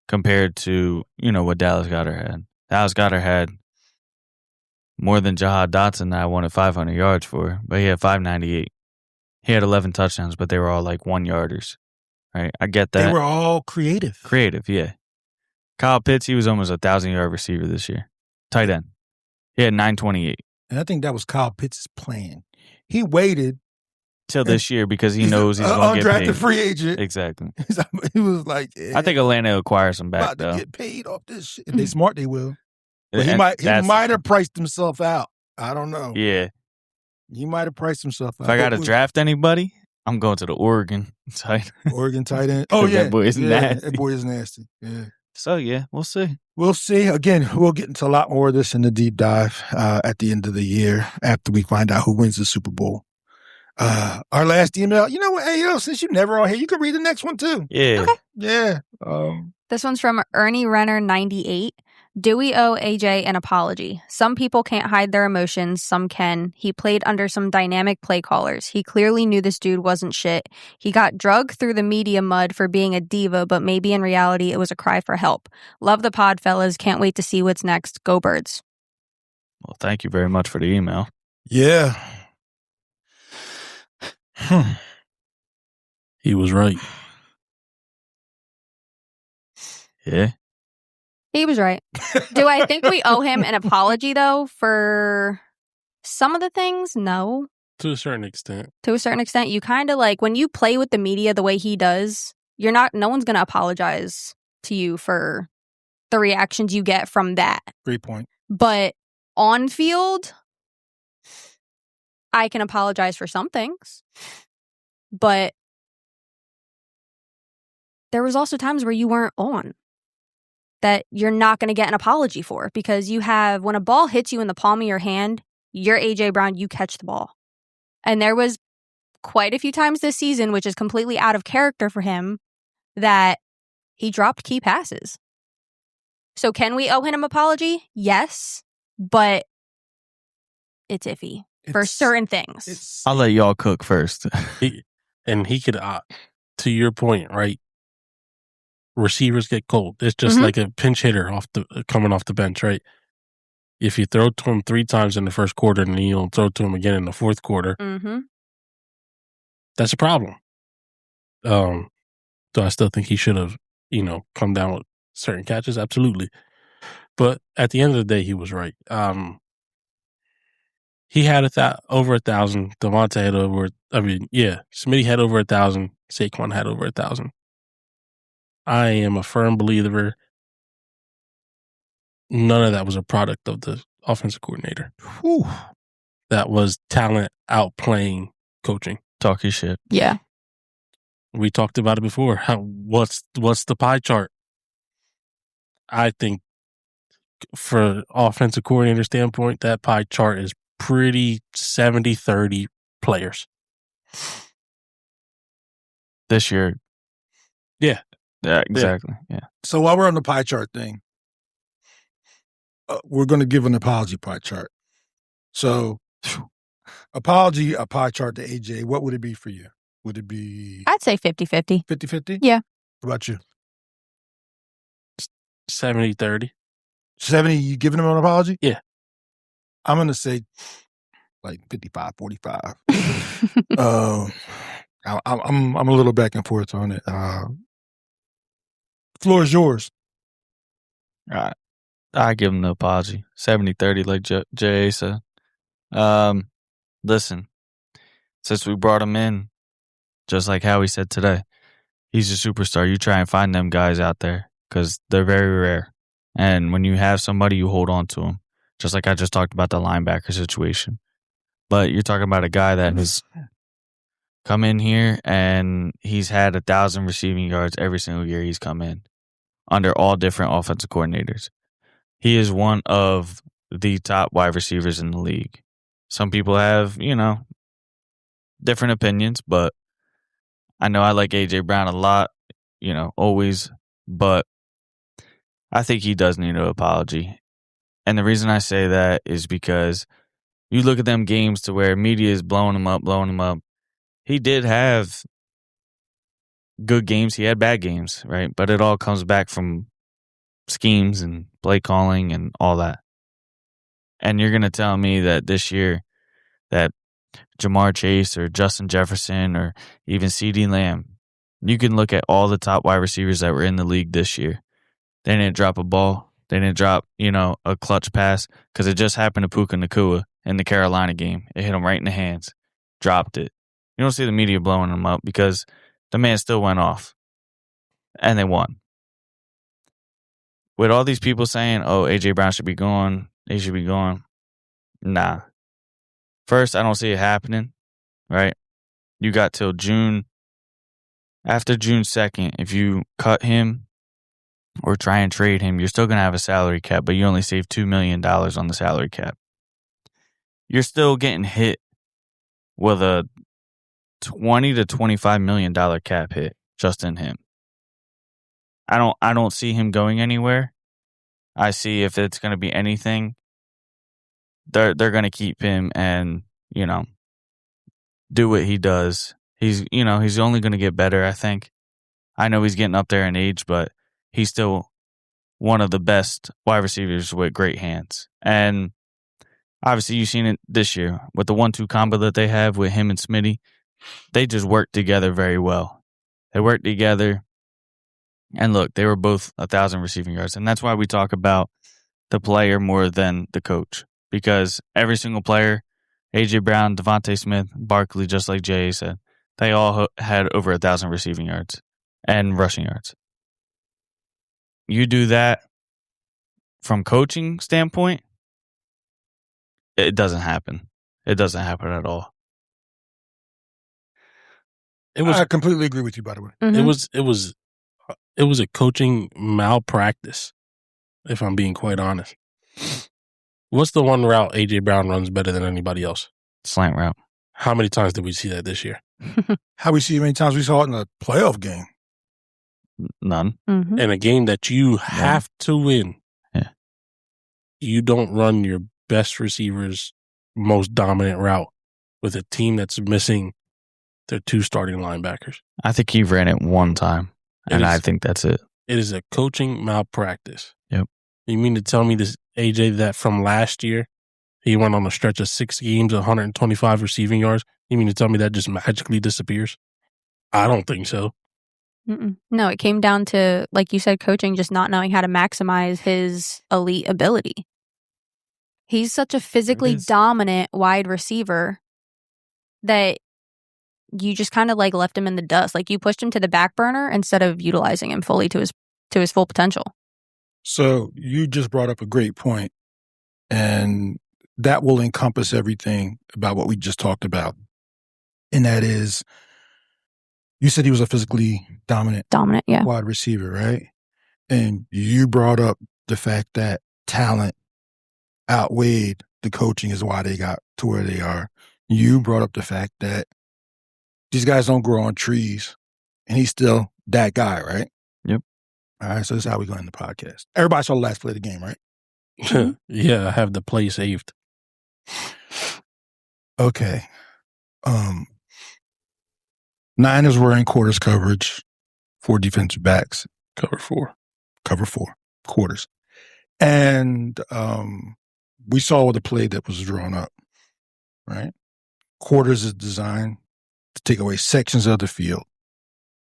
compared to, what Dallas Goedert had. Dallas Goedert had more than Jahad Dotson that I wanted 500 yards for, but he had 598. He had 11 touchdowns, but they were all like 1-yarders. Right? I get that. They were all creative. Creative, yeah. Kyle Pitts, he was almost a 1,000-yard receiver this year. Tight end. He had 928. And I think that was Kyle Pitts' plan. He waited till this year because he knows he's going to get paid. Undrafted free agent. Exactly. He was like, I think Atlanta acquires him back, about though. to get paid off this shit. If they smart, they will. But And he might that's- have priced himself out. I don't know. Yeah. He might have priced himself out. If I got to draft anybody, I'm going to the Oregon tight. Oregon tight end. Oh, yeah. That boy is nasty. That boy is nasty. Yeah. So, yeah, we'll see. We'll see. Again, we'll get into a lot more of this in the deep dive at the end of the year after we find out who wins the Super Bowl. Our last email, you know what? Hey, since you're never on here, you can read the next one too. Yeah. Okay. Yeah. This one's from Ernie Renner 98. Do we owe AJ an apology? Some people can't hide their emotions, some can. He played under some dynamic play callers. He clearly knew this dude wasn't shit. He got drugged through the media mud for being a diva, but maybe in reality it was a cry for help. Love the pod, fellas. Can't wait to see what's next. Go Birds. Well, thank you very much for the email. Yeah. He was right. Yeah. He was right. Do I think we owe him an apology, though, for some of the things? No. To a certain extent. To a certain extent, you kind of like when you play with the media the way he does, no one's going to apologize to you for the reactions you get from that. Great point. But on field, I can apologize for some things. But there was also times where you weren't on that you're not going to get an apology for because when a ball hits you in the palm of your hand, you're AJ Brown, you catch the ball. And there was quite a few times this season, which is completely out of character for him, that he dropped key passes. So can we owe him an apology? Yes, but it's iffy for certain things. I'll let y'all cook first. He could, to your point, right? Receivers get cold. It's just like a pinch hitter coming off the bench, right? If you throw to him 3 times in the first quarter and then you don't throw to him again in the fourth quarter, that's a problem. So I still think he should have, come down with certain catches, absolutely. But at the end of the day, he was right. He had over 1,000. Devontae had Smitty had over 1,000. Saquon had over 1,000. I am a firm believer none of that was a product of the offensive coordinator. Whew. That was talent outplaying coaching. Talk your shit. Yeah. We talked about it before. What's the pie chart? I think for offensive coordinator standpoint, that pie chart is pretty 70-30 players. This year. Yeah. Yeah, exactly. Yeah. So while we're on the pie chart thing, we're going to give an apology pie chart. So a pie chart to AJ, what would it be for you? Would it be... I'd say 50-50. 50-50? Yeah. What about you? 70-30. 70, you giving him an apology? Yeah. I'm going to say like 55, 45. I'm a little back and forth on it. The floor is yours. I give him the apology. 70-30, like Jay said. Listen, since we brought him in, just like Howie said today, he's a superstar. You try and find them guys out there because they're very rare. And when you have somebody, you hold on to them. Just like I just talked about the linebacker situation. But you're talking about a guy that has come in here and he's had 1,000 receiving yards every single year he's come in under all different offensive coordinators. He is one of the top wide receivers in the league. Some people have, different opinions, but I know I like A.J. Brown a lot, always, but I think he does need an apology. And the reason I say that is because you look at them games to where media is blowing him up. He did have good games. He had bad games, right? But it all comes back from schemes and play calling and all that. And you're going to tell me that this year that Jamar Chase or Justin Jefferson or even CeeDee Lamb, you can look at all the top wide receivers that were in the league this year. They didn't drop a ball. They didn't drop, a clutch pass because it just happened to Puka Nacua in the Carolina game. It hit him right in the hands. Dropped it. You don't see the media blowing him up because the man still went off. And they won. With all these people saying, oh, A.J. Brown should be gone, he should be gone. Nah. First, I don't see it happening, right? You got till June. After June 2nd, if you cut him or try and trade him, you're still going to have a salary cap, but you only save $2 million on the salary cap. You're still getting hit with a $20 to $25 million cap hit just in him. I don't see him going anywhere. I see if it's going to be anything, they're going to keep him and, do what he does. He's only going to get better, I think. I know he's getting up there in age, but he's still one of the best wide receivers with great hands. And obviously you've seen it this year with the 1-2 combo that they have with him and Smitty. They just work together very well. They work together. And look, they were both 1,000 receiving yards. And that's why we talk about the player more than the coach. Because every single player, A.J. Brown, Devontae Smith, Barkley, just like Jay said, they all had over 1,000 receiving yards and rushing yards. You do that from coaching standpoint, it doesn't happen. It doesn't happen at all. I completely agree with you, by the way. Mm-hmm. It was a coaching malpractice, if I'm being quite honest. What's the one route A.J. Brown runs better than anybody else? Slant route. How many times did we see that this year? How many times we saw it in a playoff game? None. Mm-hmm. In a game that you have to win, you don't run your best receiver's most dominant route with a team that's missing their 2 starting linebackers. I think he ran it one time, and I think that's it. It is a coaching malpractice. Yep. You mean to tell me this, AJ, that from last year, he went on a stretch of 6 games, 125 receiving yards? You mean to tell me that just magically disappears? I don't think so. Mm-mm. No, it came down to, like you said, coaching, just not knowing how to maximize his elite ability. He's such a physically dominant wide receiver that you just kind of like left him in the dust. Like you pushed him to the back burner instead of utilizing him fully to his full potential. So you just brought up a great point, and that will encompass everything about what we just talked about. And that is, you said he was a physically dominant yeah, wide receiver, right? And you brought up the fact that talent outweighed the coaching is why they got to where they are. You brought up the fact that these guys don't grow on trees, and he's still that guy, right? Yep. All right, so this is how we go in the podcast. Everybody saw the last play of the game, right? Mm-hmm. Yeah, I have the play saved. Okay. Niners were in quarters coverage, 4 defensive backs. Cover 4. Cover 4 quarters. And we saw the play that was drawn up, right? Quarters is designed to take away sections of the field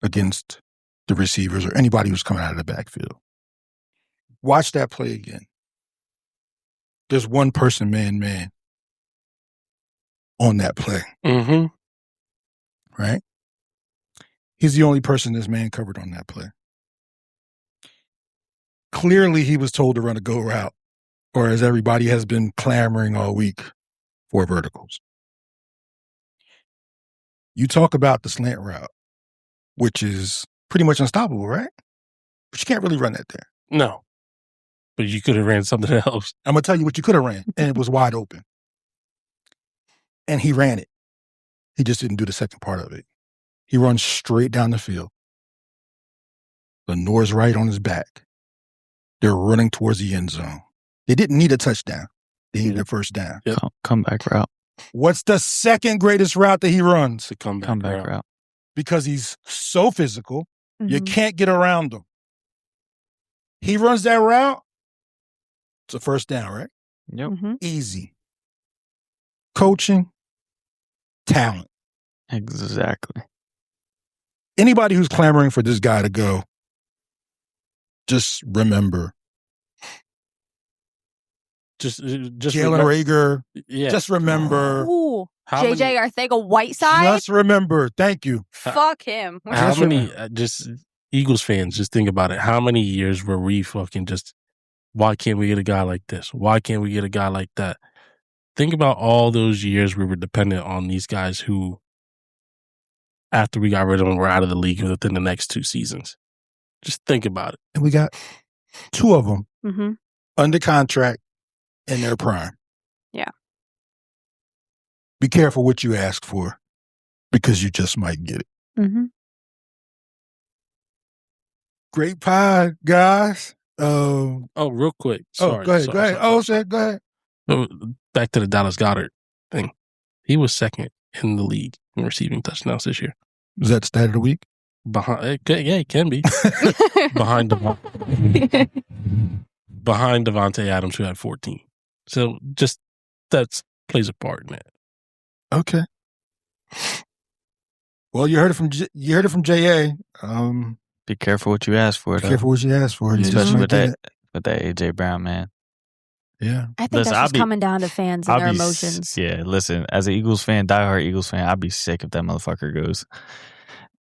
against the receivers or anybody who's coming out of the backfield. Watch that play again. There's one person man on that play. Mm-hmm. Right? He's the only person this man covered on that play. Clearly, he was told to run a go route, or as everybody has been clamoring all week, for verticals. You talk about the slant route, which is pretty much unstoppable, right? But you can't really run that there. No. But you could have ran something else. I'm going to tell you what you could have ran, and it was wide open. And he ran it. He just didn't do the second part of it. He runs straight down the field. Lenore's right on his back. They're running towards the end zone. They didn't need a touchdown. They needed a first down. Yep. Comeback route. What's the second greatest route that he runs? It's a comeback Comeback route. route. Because he's so physical, you Mhm. can't get around him. He runs that route, it's a first down, right? Yep. Mhm. Easy. Coaching, talent. Exactly. Anybody who's clamoring for this guy to go, just remember. Just Jalen Rager, Yeah. just remember. Ooh, How JJ many- Arcega-Whiteside. Just remember. Thank you. Fuck him. How Just many, remember. just Eagles fans, just think about it. How many years were we fucking just, why can't we get a guy like this? Why can't we get a guy like that? Think about all those years we were dependent on these guys who, after we got rid of them, were out of the league within the next 2 seasons. Just think about it. And we got 2 of them Mm-hmm. under contract in their prime. Yeah. Be careful what you ask for because you just might get it. Mm-hmm. Great pie, guys. Oh, real quick. Sorry. Go ahead. sorry, Go ahead. sorry, Oh, sorry. shit. Go ahead. So, back to the Dallas Goddard thing. He was second in the league in receiving touchdowns this year. Is that the stat of the week? It can be. behind Devontae Adams, who had 14. So just that plays a part in it. Okay. Well, you heard it from JA. Be careful what you ask for. Be though. careful what you ask for. You just Especially might get it. with that AJ Brown, man. Yeah. I think Listen, that's I'll just be- coming down to fans and I'll their be emotions. Yeah, listen, as an Eagles fan, diehard Eagles fan, I'd be sick if that motherfucker goes.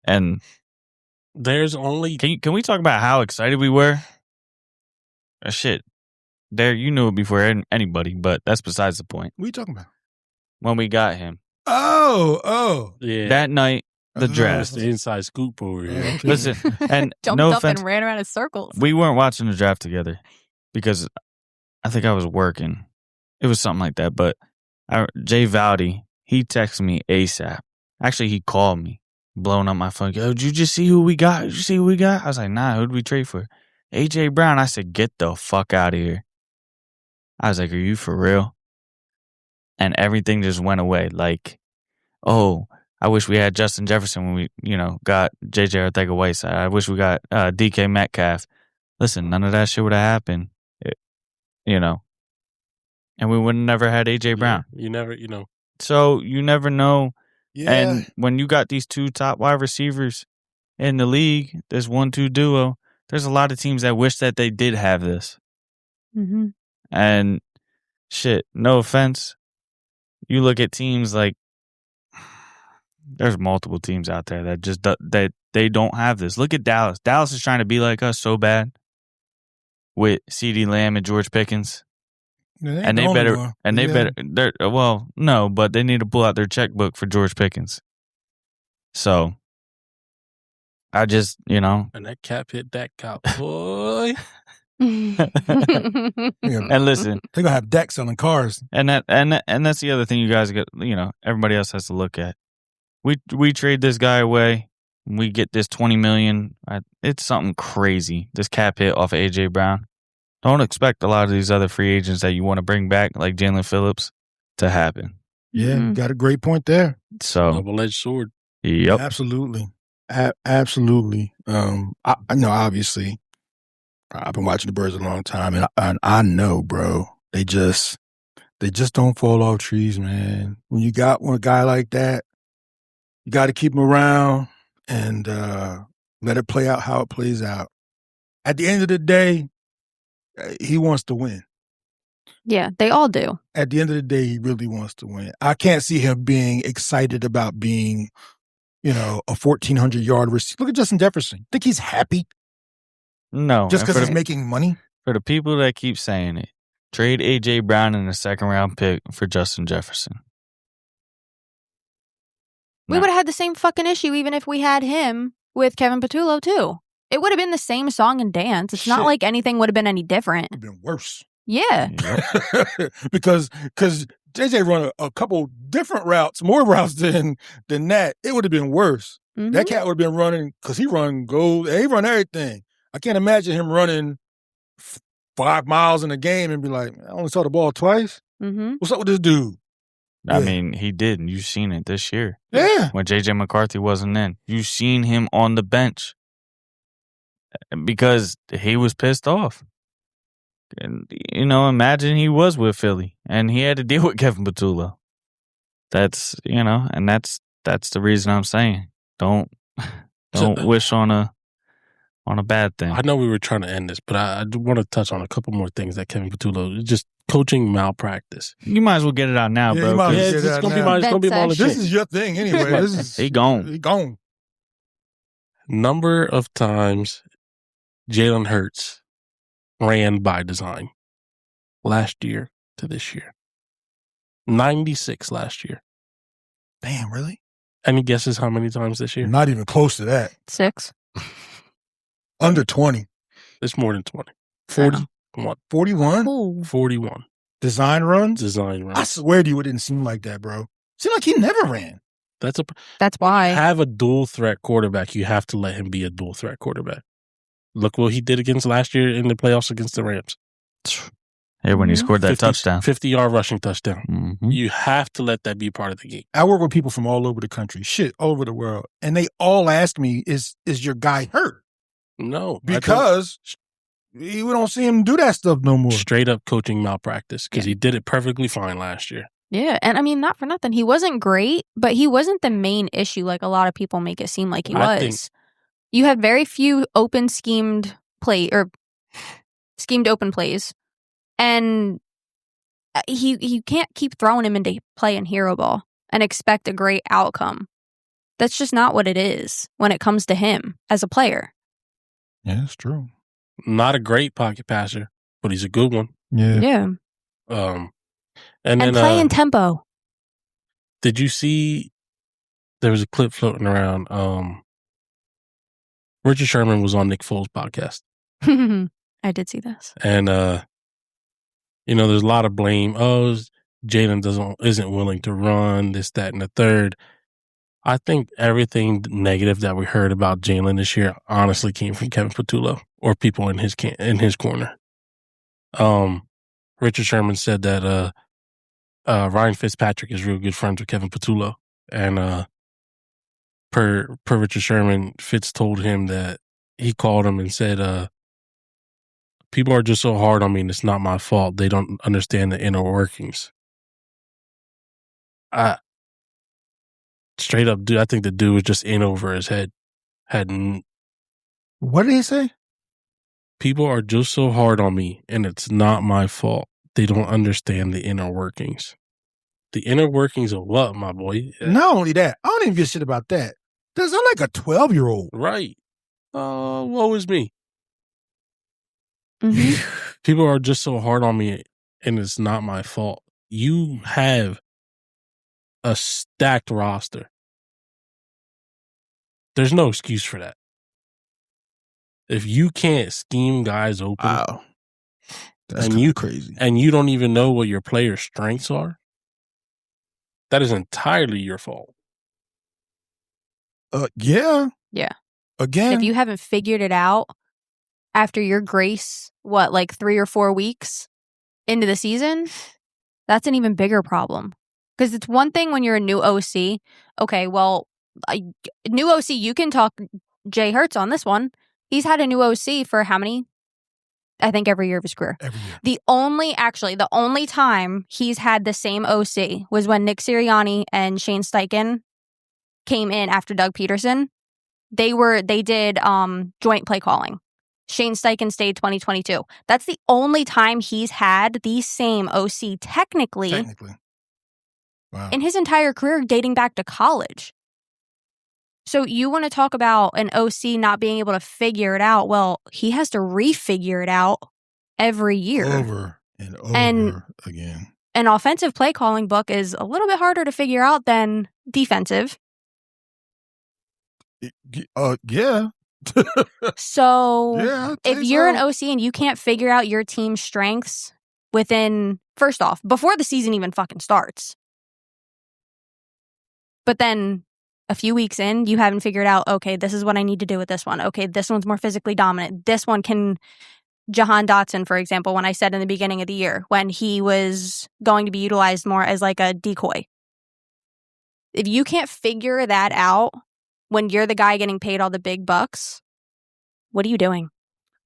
And There's only can we talk about how excited we were? Shit, there you knew it before anybody, but that's besides the point. What are you talking about? When we got him Oh. that night, the Uh-huh. draft. That's the inside scoop over here. Okay. Listen, and Jumped no up offense, and ran around in circles. we weren't watching the draft together because I think I was working. It was something like that. But Jay Valdy, he texted me ASAP. Actually, he called me, blowing up my phone. Yo, did you just see who we got? Did you see who we got? I was like, nah, who'd we trade for? AJ Brown. I said, get the fuck out of here. I was like, are you for real? And everything just went away. Like, oh, I wish we had Justin Jefferson when we, got JJ Arcega-Whiteside. I wish we got DK Metcalf. Listen, none of that shit would have happened, and we would have never had AJ Brown. You never, So you never know. Yeah. And when you got these 2 top wide receivers in the league, this 1-2 duo, there's a lot of teams that wish that they did have this. Mm-hmm. And shit, no offense. You look at teams like, there's multiple teams out there that just that they don't have this. Look at Dallas. Dallas is trying to be like us so bad with CeeDee Lamb and George Pickens, and they better. No, but they need to pull out their checkbook for George Pickens. So, I just and that cap hit that cop, boy. Yeah. and listen, They're going to have Dak selling cars. and that's the other thing you guys get. Everybody else has to look at. We trade this guy away. We get this $20 million. It's something crazy. This cap hit off of AJ Brown. Don't expect a lot of these other free agents that you want to bring back, like Jalen Phillips, to happen. Yeah, Mhm. got a great point there. So, Double-edged sword. yep. Absolutely. Absolutely. I know, obviously, I've been watching the Birds a long time, and I know, bro, they just don't fall off trees, man. When you got one guy like that, you got to keep him around and let it play out how it plays out. At the end of the day, he wants to win. Yeah, they all do. At the end of the day, he really wants to win. I can't see him being excited about being, a 1,400-yard receiver. Look at Justin Jefferson. Think he's happy No. just and because for he's the- making money? For the people that keep saying it, trade A.J. Brown in the second-round pick for Justin Jefferson. We No. would have had the same fucking issue even if we had him with Kevin Patullo, too. It would have been the same song and dance. It's not Shit. like anything would have been any different. It would have been worse. Yeah. because JJ run a couple different routes, more routes than that. It would have been worse. Mhm. That cat would have been running because he run gold. He run everything. I can't imagine him running 5 miles in a game and be like, I only saw the ball twice. Mhm. What's up with this dude? I Yeah. mean, he did. And you've seen it this year. Yeah. When J.J. McCarthy wasn't in. You've seen him on the bench because he was pissed off. And, imagine he was with Philly and he had to deal with Kevin Patullo. That's, and that's the reason I'm saying don't wish on a bad thing. I know we were trying to end this, but I do want to touch on a couple more things that Kevin Patullo, just coaching malpractice. You might as well get it out now, Yeah, bro. you might as 'cause well Yeah, get it's it out gonna be now. my, it's gonna be my Vent This shit. is your thing anyway. This is He gone. He gone. Number of times Jalen Hurts ran by design last year to this year. 96 last year. Damn, really? Any guesses how many times this year? Not even close to that. 6. Under 20. It's more than 20. 41. 41? Ooh. 41 Design runs? design I runs. swear to you, it didn't seem like that, bro. Seemed like he never ran. That's a That's why. have a dual threat quarterback. You have to let him be a dual threat quarterback. Look what he did against last year in the playoffs against the Rams. Yeah, when he Mhm. scored that touchdown. 50-yard rushing touchdown. Mhm. You have to let that be part of the game. I work with people from all over the country, shit, all over the world. And they all ask me, is your guy hurt? No. Because we don't see him do that stuff no more. Straight up coaching malpractice because Yeah. he did it perfectly fine last year. Yeah, and I mean, not for nothing. He wasn't great, but he wasn't the main issue like a lot of people make it seem like he I was. think- You had very few schemed open plays, and you can't keep throwing him into play and hero ball and expect a great outcome. That's just not what it is when it comes to him as a player. Yeah, it's true. Not a great pocket passer, but he's a good one. Yeah. Yeah, And and then play in tempo. did you see there was a clip floating around? Richard Sherman was on Nick Foles' podcast. I did see this. And there's a lot of blame. Oh, Jalen isn't willing to run, this, that, and the third. I think everything negative that we heard about Jalen this year honestly came from Kevin Patullo or people in his corner. Richard Sherman said that Ryan Fitzpatrick is real good friends with Kevin Patullo, and per Richard Sherman, Fitz told him that he called him and said, people are just so hard on me and it's not my fault. They don't understand the inner workings. Straight up, dude, I think the dude was just in over his head. What did he say? People are just so hard on me and it's not my fault. They don't understand the inner workings. The inner workings of what, my boy? Not only that, I don't even give a shit about that. I'm like a 12-year-old. Right. Woe is me. Mhm. People are just so hard on me and it's not my fault. You have a stacked roster. There's no excuse for that. If you can't scheme guys open Wow. That's And you- crazy. and you don't even know what your player's strengths are, that is entirely your fault. Yeah. Yeah. Again. If you haven't figured it out after your grace, like 3 or 4 weeks into the season, that's an even bigger problem. Because it's one thing when you're a new OC. Okay, well, new OC, you can talk Jay Hurts on this one. He's had a new OC for how many? I think every year of his career. Every year. The only time he's had the same OC was when Nick Sirianni and Shane Steichen came in after Doug Peterson. They did joint play calling. Shane Steichen stayed 2022. That's the only time he's had the same OC technically. Wow. In his entire career dating back to college. So you want to talk about an OC not being able to figure it out? Well, he has to refigure it out every year. Over and over again. An offensive play calling book is a little bit harder to figure out than defensive. Yeah. So Yeah, if you're an OC and you can't figure out your team's strengths within, first off, before the season even fucking starts, but then a few weeks in, you haven't figured out, okay, this is what I need to do with this one. Okay, this one's more physically dominant. This one can, Jahan Dotson, for example, when I said in the beginning of the year, when he was going to be utilized more as like a decoy. If you can't figure that out when you're the guy getting paid all the big bucks, what are you doing?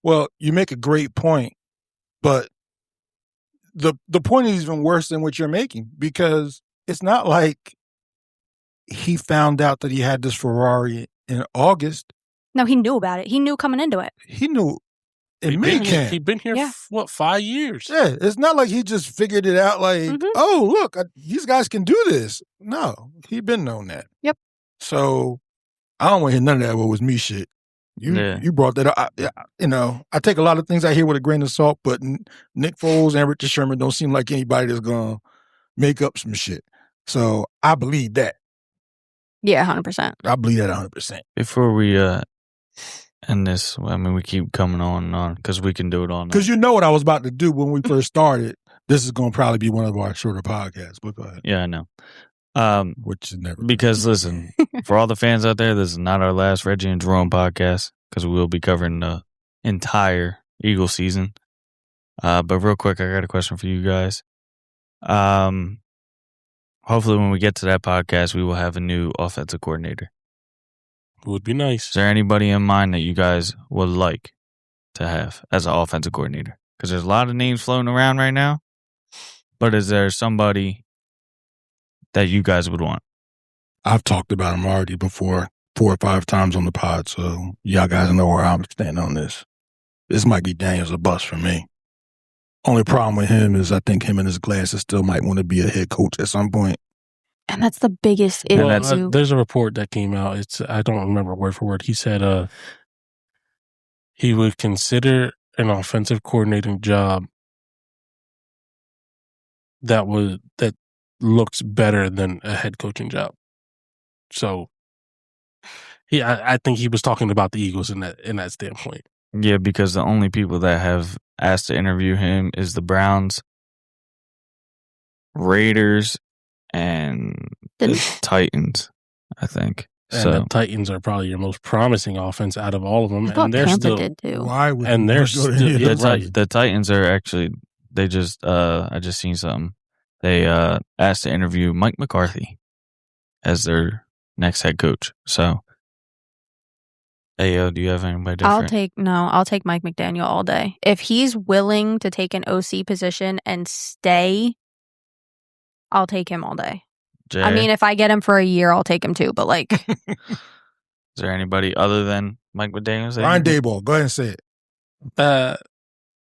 Well, you make a great point, but the point is even worse than what you're making, because it's not like he found out that he had this Ferrari in August. No, he knew about it. He knew coming into it. He knew in minicamp. He'd been here, 5 years? Yeah, it's not like he just figured it out like, oh, look, these guys can do this. No, he'd been known that. Yep. So I don't want to hear none of that what was me shit. You brought that up. I take a lot of things I hear with a grain of salt, but Nick Foles and Richard Sherman don't seem like anybody that's going to make up some shit. So I believe that. Yeah, 100%. I believe that 100%. Before we end this, I mean, we keep coming on and on because we can do it all night. Because you know what I was about to do when we first started. This is going to probably be one of our shorter podcasts, but go ahead. Yeah, I know. Which is never. Because listen, for all the fans out there, this is not our last Reggie and Jerome podcast because we will be covering the entire Eagle season. But real quick, I got a question for you guys. Hopefully when we get to that podcast, we will have a new offensive coordinator. Would be nice. Is there anybody in mind that you guys would like to have as an offensive coordinator? Because there's a lot of names floating around right now. But is there somebody that you guys would want? I've talked about him already before, 4 or 5 times on the pod, so y'all guys know where I'm standing on this. This might be Daniels a bust for me. Only problem with him is I think him and his glasses still might want to be a head coach at some point. And that's the biggest issue. There's a report that came out. I don't remember word for word. He said he would consider an offensive coordinating job that looks better than a head coaching job. So, I think he was talking about the Eagles in that standpoint. Yeah, because the only people that have asked to interview him is the Browns, Raiders, and the Titans, I think. And so the Titans are probably your most promising offense out of all of them. I thought And they're Tampa still did too. Why would and they're you still go to yeah, the, the Titans are actually, they just, I just seen something. They asked to interview Mike McCarthy as their next head coach. So, Ayo, do you have anybody different? I'll take Mike McDaniel all day. If he's willing to take an OC position and stay, I'll take him all day. Jay, I mean, if I get him for a year, I'll take him too. But like, is there anybody other than Mike McDaniels? Ryan Daboll, go ahead and say it.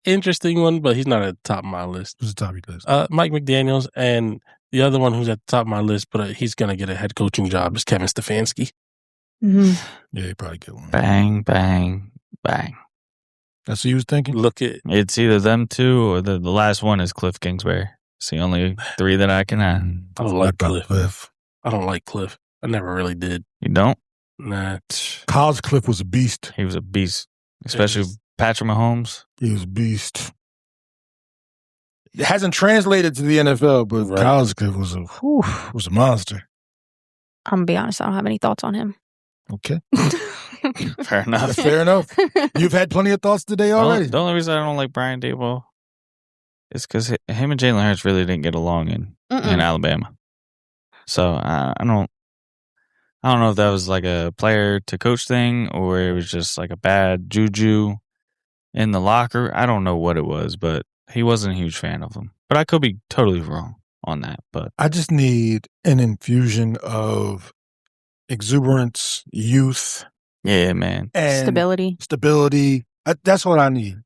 Interesting one, but he's not at the top of my list. Who's the top of your list? Mike McDaniels, and the other one who's at the top of my list, but he's going to get a head coaching job, is Kevin Stefanski. Yeah, he probably get one. Bang, bang, bang. That's what he was thinking? Look at It's either them two or the last one is Cliff Kingsbury. It's the only 3 that I can add. I don't like Cliff. I don't like Cliff. I never really did. You don't? Nah. College Cliff was a beast. He was a beast, especially Patrick Mahomes. He was a beast. It hasn't translated to the NFL, but College Cliff was a monster. I'm gonna be honest, I don't have any thoughts on him. Okay. Fair enough. Fair enough. You've had plenty of thoughts today already. The only reason I don't like Brian Daboll is because him and Jalen Hurts really didn't get along in Alabama. So I don't know if that was like a player to coach thing or it was just like a bad juju. in the locker. I don't know what it was, but he wasn't a huge fan of him. But I could be totally wrong on that. But I just need an infusion of exuberance, youth, yeah, man. and Stability. That's what I need.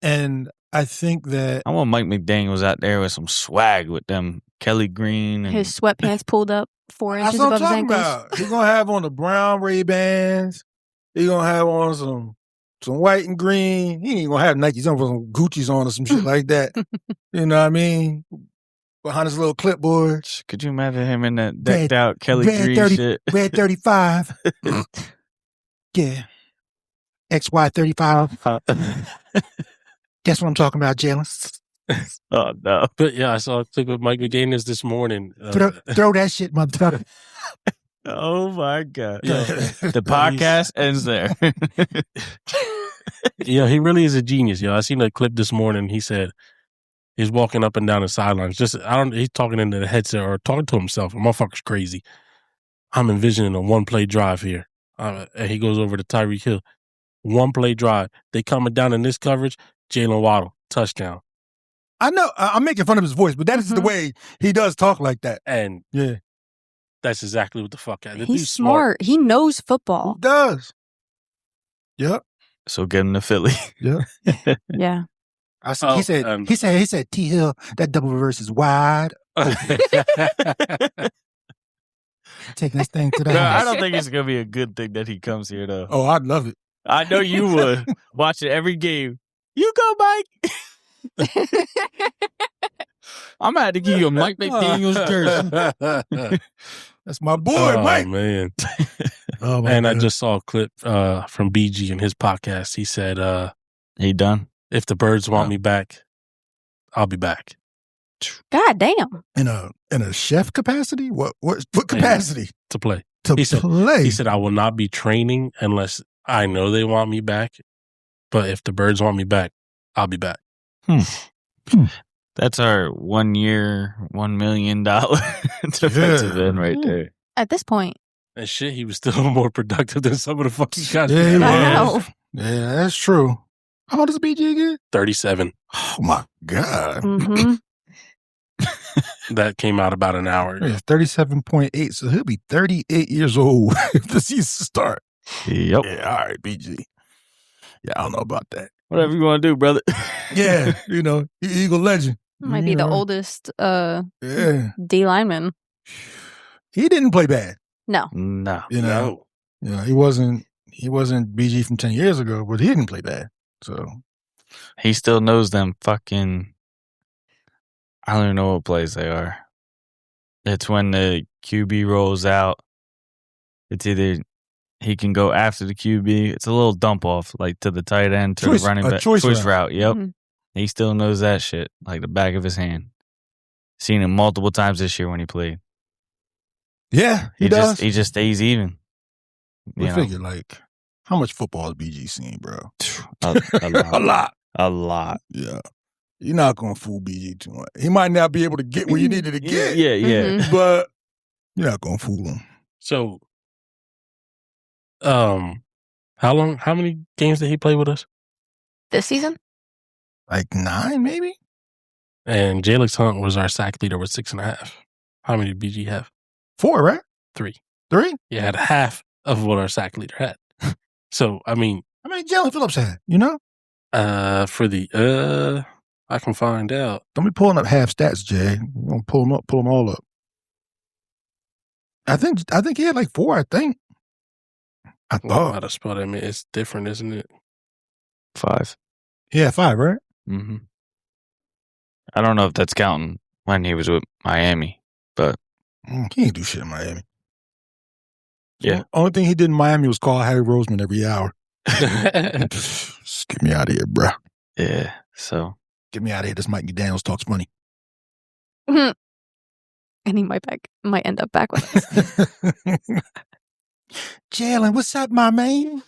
And I think that I want Mike McDaniels out there with some swag with them Kelly Green and His sweatpants pulled up 4 that's inches what I'm above his talking ankles. about. He's gonna have on the brown Ray-Bans. He's gonna have on some white and green. He ain't gonna have Nikes. He's gonna put some Gucci's on or some shit like that. You know what I mean? Behind his little clipboard. Could you imagine him in that decked out Kelly Green 30, shit? Red 35. Yeah. XY 35. That's what I'm talking about, Jalen. Oh no! But yeah, I saw a clip of Mike McDaniels this morning. Throw that shit, motherfucker. Oh my god! Yeah. The podcast ends there. Yeah, he really is a genius. I seen a clip this morning. He said he's walking up and down the sidelines. He's talking into the headset or talking to himself. The motherfucker's crazy. I'm envisioning a 1-play drive here. And he goes over to Tyreek Hill. 1-play drive. They coming down in this coverage. Jalen Waddle, touchdown. I know I'm making fun of his voice, but that is the way he does talk like that. And yeah, that's exactly what the fuck. He's smart. He knows football. He does. Yep. So get him to Philly. Yeah. Yeah. He said T Hill, that double reverse is wide. Taking this thing to the house. I don't think it's gonna be a good thing that he comes here though. Oh, I'd love it. I know you would. Watch it every game. You go, Mike. I'm gonna have to give you a Mike McDaniels jersey. That's my boy, Mike. Man. Oh my and God. I just saw a clip from BG in his podcast. He said, he done? If the Birds want me back, I'll be back. God damn. In a chef capacity? What capacity? To play. He said, I will not be training unless I know they want me back. But if the Birds want me back, I'll be back. That's our 1 year, $1 million defensive end right there. At this point. And shit, he was still more productive than some of the fucking guys. Yeah, he Wow. was. Yeah, that's true. How old is BG again? 37. Oh my God. Mm-hmm. That came out about an hour ago. Yeah, 37.8. So he'll be 38 years old if the season starts. Yep. Yeah, all right, BG. Yeah, I don't know about that. Whatever you want to do, brother. Yeah, Eagle legend. Might be the oldest D lineman. He didn't play bad. No. No. He wasn't BG from 10 years ago, but he didn't play bad. So he still knows them fucking, I don't even know what plays they are. It's when the QB rolls out. It's either he can go after the QB. It's a little dump off, like to the tight end, to the running back. Choice route. Yep. Mm-hmm. He still knows that shit like the back of his hand. Seen him multiple times this year when he played. Yeah, he does. He just stays even. We figure, like, how much football has BG seen, bro? A lot. A lot. Yeah. You're not going to fool BG too much. He might not be able to get where you needed to get. Yeah. Mm-hmm. But you're not going to fool him. So, how many games did he play with us? This season? Like 9, maybe? And Jalix Hunt was our sack leader with 6.5. How many did BG have? 4, right? 3. 3? He had half of what our sack leader had. So, I mean, Jalen Phillips had, for the, I can find out. Don't be pulling up half stats, Jay. We're going to pull them all up. I think he had like 4, I think. I thought. Out of spot. I mean, it's different, isn't it? 5. Yeah, 5, right? Mm-hmm. I don't know if that's counting when he was with Miami, but he didn't do shit in Miami. Yeah. The only thing he did in Miami was call Harry Roseman every hour. Just get me out of here, bro. Yeah. So get me out of here. This Mike McDaniels talks money. And he might end up back with us. Jalen, what's up, my man?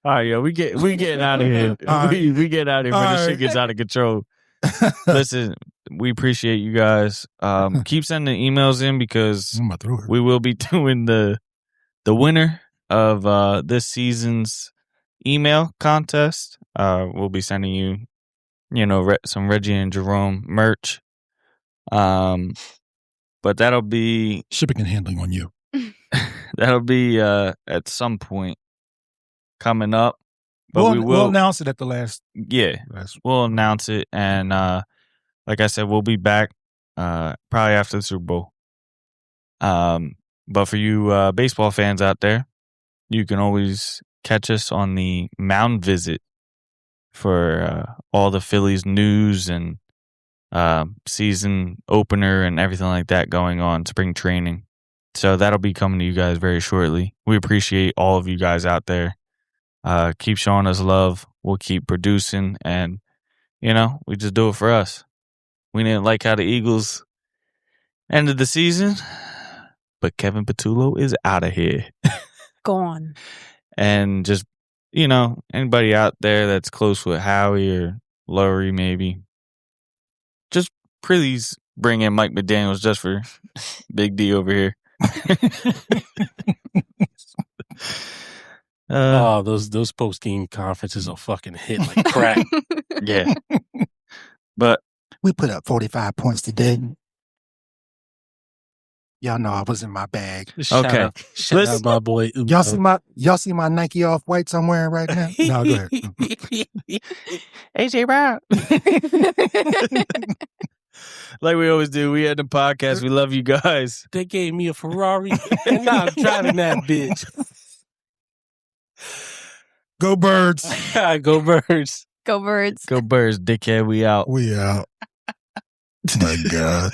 All right, yo, we getting out of here. We get out of here when this shit gets out of control. Listen, we appreciate you guys. Keep sending emails in because we will be doing the winner of this season's email contest. We'll be sending you, some Reggie and Jerome merch. But that'll be Shipping and handling on you. that'll be at some point coming up. But we'll announce it at the last. Yeah, we'll announce it, and like I said, we'll be back probably after the Super Bowl. But for you baseball fans out there, you can always catch us on the mound visit for all the Phillies news and season opener and everything like that going on, spring training. So that'll be coming to you guys very shortly. We appreciate all of you guys out there. Keep showing us love. We'll keep producing, and we just do it for us. We didn't like how the Eagles ended the season, but Kevin Patullo is out of here. Gone. And just, anybody out there that's close with Howie or Laurie, maybe, just please bring in Mike McDaniels just for Big D over here. Those post game conferences will fucking hit like crack. Yeah, but we put up 45 points today. Y'all know I was in my bag. Okay, shout out my boy. Y'all see my Nike Off-White somewhere right now? No, go ahead. AJ Brown. Like we always do, we had the podcast. We love you guys. They gave me a Ferrari, and now I'm driving that bitch. Go Birds. Go Birds. Go Birds. Go Birds, dickhead. We out. We out. My God.